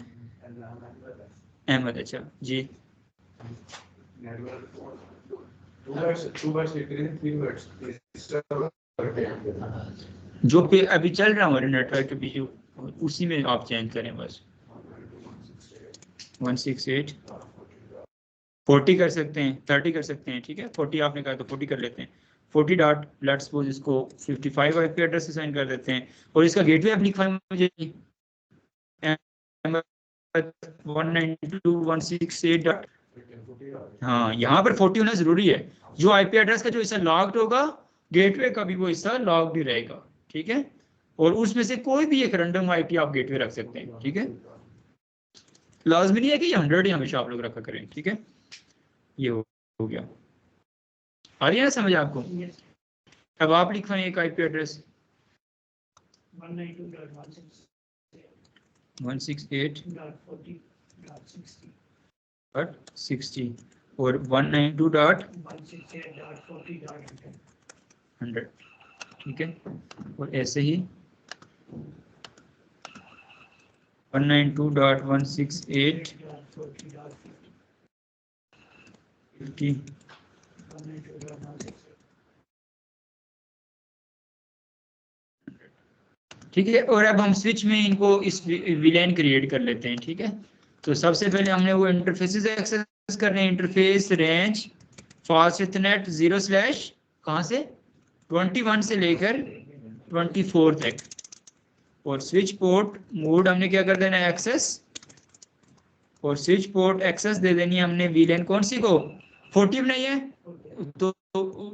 अहमद, अच्छा जी। जो पे अभी चल रहा हमारे नेटवर्क के बीच उसी में आप चेंज करें बस। 168 40 कर सकते हैं, 30 कर सकते हैं, ठीक है? 40 आपने कहा तो 40 कर लेते हैं। 40 डॉट लेट्स सपोज इसको 55 IP एड्रेस असाइन कर देते हैं, और इसका गेटवे आप लिखवाएं मुझे 192.168. हाँ, यहाँ पर 40 होना जरूरी है। जो IP एड्रेस का जो हिस्सा लॉग्ड होगा, गेटवे का भी वो हिस्सा लॉग्ड ही रहेगा, ठीक है? और उसमें से कोई भी एक रैंडम IP आप गेटवे रख सकते हैं, ठीक है? लाजमी नहीं है कि ये 100 ही हमेशा आप लोग रखा करें, ठीक है? ये हो गया। आ रही है ना समझ आपको? अब आप लिखवाएं एक IP एड्रेस 168.40.60 और 192.168.40.100, ठीक है? और ऐसे ही 192.168.50, ठीक है। और अब हम स्विच में इनको इस विलेन क्रिएट कर लेते हैं। ठीक है, तो सबसे पहले हमने वो इंटरफेसेस एक्सेस करने हैं। इंटरफेस रेंज फास्ट इथरनेट 0/ कहाँ से 21 से लेकर 24 तक, और स्विच पोर्ट मोड हमने क्या कर देना है एक्सेस, और स्विच पोर्ट एक्सेस दे देनी है हमने वीलेन कौन सी को 40 बनाई है, तो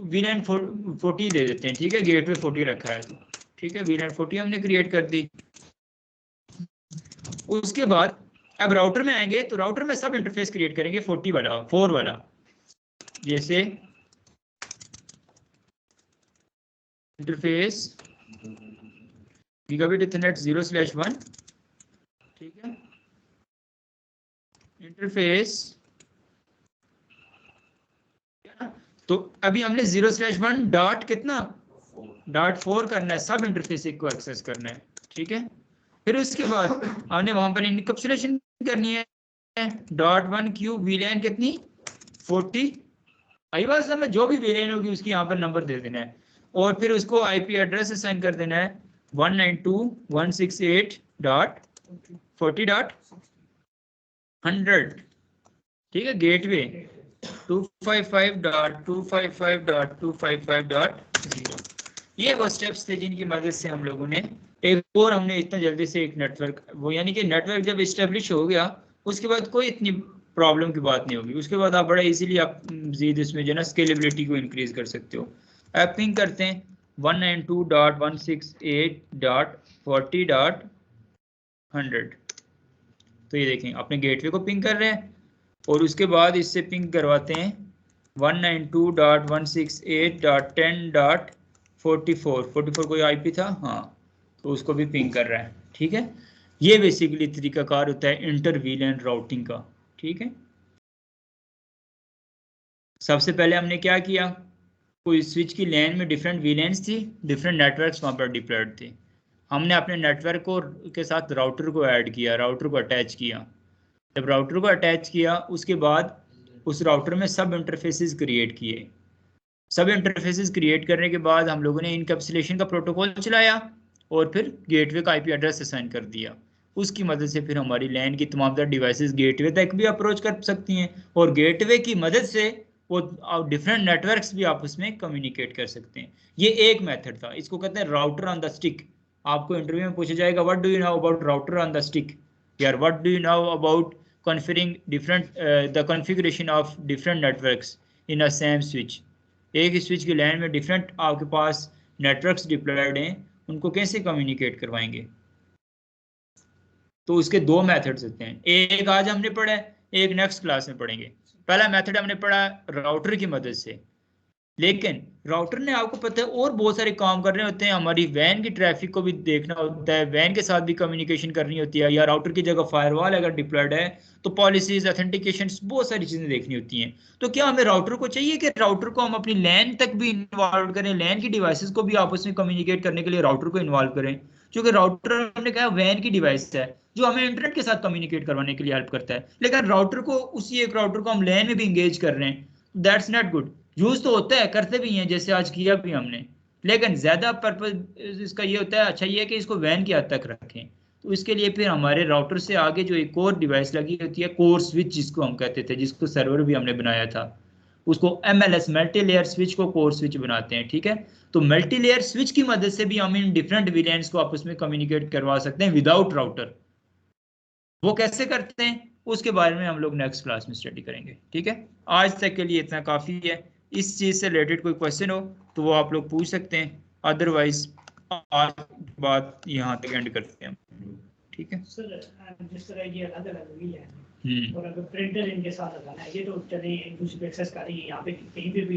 वीलेन 40 दे देते हैं। ठीक है, गेटवे 40 रखा है, ठीक है, वीलेन 40 हमने क्रिएट कर दी। उसके बाद अब राउटर में आएंगे, तो राउटर में सब इंटरफेस क्रिएट करेंगे 40 वाला 4 वाला, जैसे इंटरफेस गीगाबिट इथरनेट 0/1, ठीक है, इंटरफेस, तो अभी हमने 0/1 डॉट कितना .4 करना है, सब इंटरफेस को एक्सेस करना है। ठीक है, फिर उसके बाद हमने वहां पर इनकैप्सुलेशन करनी है .1 क्यूब वीलेन कितनी 40, आई बात समझ, जो भी वीलेन होगी उसकी यहाँ पर नंबर दे देना है, और फिर उसको आईपी एड्रेस असाइन कर देना है 192.168.40.100, ठीक है, गेटवे 255.255.255.0। ये वो स्टेप्स थे जिनकी मदद से हम लोगों ने एक और हमने इतना जल्दी से एक नेटवर्क, वो यानी कि नेटवर्क जब इस्टेब्लिश हो गया उसके बाद कोई इतनी प्रॉब्लम की बात नहीं होगी। उसके बाद आप बड़ा इजीली आप मजीद इसमें जो है ना स्केलेबिलिटी को इंक्रीज कर सकते हो। आप पिंग करते हैं 192.168.40.100, तो ये देखें अपने गेटवे को पिंग कर रहे हैं, और उसके बाद इससे पिंग करवाते हैं 192.168.10.44 कोई आईपी था, हाँ, तो उसको भी पिंग कर रहा है। ठीक है, ये बेसिकली तरीकाकार होता है इंटर वीलेन राउटिंग का। ठीक है, सबसे पहले हमने क्या किया, कोई स्विच की लैन में डिफरेंट वीलेंस थी, डिफरेंट नेटवर्क्स वहां पर डिप्लॉयड थे, हमने अपने नेटवर्क को के साथ राउटर को ऐड किया, राउटर को अटैच किया। जब राउटर को अटैच किया उसके बाद उस राउटर में सब इंटरफेसेस क्रिएट किए। सब इंटरफेसेस क्रिएट करने के बाद हम लोगों ने इनकैप्सुलेशन का प्रोटोकॉल चलाया और फिर गेटवे का आईपी एड्रेस असाइन कर दिया। उसकी मदद से फिर हमारी लैन की तमाम तरह डिवाइसेस गेटवे तक भी अप्रोच कर सकती हैं, और गेटवे की मदद से वो डिफरेंट नेटवर्क्स भी आपस में कम्युनिकेट कर सकते हैं। ये एक मेथड था, इसको कहते हैं राउटर ऑन द स्टिक। आपको इंटरव्यू में पूछा जाएगा what do you know about router on the stick, यार what do you know about configuring different the configuration of different networks in a same switch। एक स्विच की लैन में different आपके पास networks diploid हैं, उनको कैसे कम्युनिकेट करवाएंगे। तो उसके दो मेथड्स होते हैं, एक आज हमने पढ़ा है, एक नेक्स्ट क्लास में पढ़ेंगे। पहला मेथड हमने पढ़ा राउटर की मदद से, लेकिन राउटर ने आपको पता है और बहुत सारे काम करने होते हैं, हमारी वैन की ट्रैफिक को भी देखना होता है, वैन के साथ भी कम्युनिकेशन करनी होती है, या राउटर की जगह फायरवॉल अगर डिप्लॉयड है तो पॉलिसीज, ऑथेंटिकेशन, बहुत सारी चीजें देखनी होती हैं। तो क्या हमें राउटर को चाहिए कि राउटर को हम अपनी लैन तक भी इन्वॉल्व करें, लैन की डिवाइसेस को भी आपस में कम्युनिकेट करने के लिए राउटर को इन्वॉल्व करें, क्योंकि राउटर हमने कहा वैन की डिवाइस है जो हमें इंटरनेट के साथ कम्युनिकेट करवाने के लिए हेल्प करता है, लेकिन राउटर को, उसी एक राउटर को हम लैन में भी इंगेज कर रहे हैं, दैट्स नॉट गुड। यूज तो होता है, करते भी हैं, जैसे आज किया भी हमने, लेकिन ज्यादा पर्पज इसका ये होता है, अच्छा ये है कि इसको वैन की हद तक रखें। तो इसके लिए फिर हमारे राउटर से आगे जो एक और डिवाइस लगी होती है, कोर स्विच जिसको हम कहते थे, जिसको सर्वर भी हमने बनाया था, उसको MLS मल्टी लेयर स्विच को कोर स्विच बनाते हैं। ठीक है, तो मल्टी लेयर स्विच की मदद से भी हम इन डिफरेंट विलेंस को आपस में कम्युनिकेट करवा सकते हैं विदाउट राउटर। वो कैसे करते हैं उसके बारे में हम लोग नेक्स्ट क्लास में स्टडी करेंगे। ठीक है, आज तक के लिए इतना काफी है। इस चीज से रिलेटेड कोई क्वेश्चन हो तो वो आप लोग पूछ सकते हैं, अदरवाइज आज बात यहाँ तक एंड करते हैं। ठीक है सर, जिस तरह ये अलग अलग व्हील है और अगर प्रिंटर इनके साथ लगाना है, ये तो चलिए एक दूसरे को एक्सेस कर रही है, यहाँ पे कहीं पे भी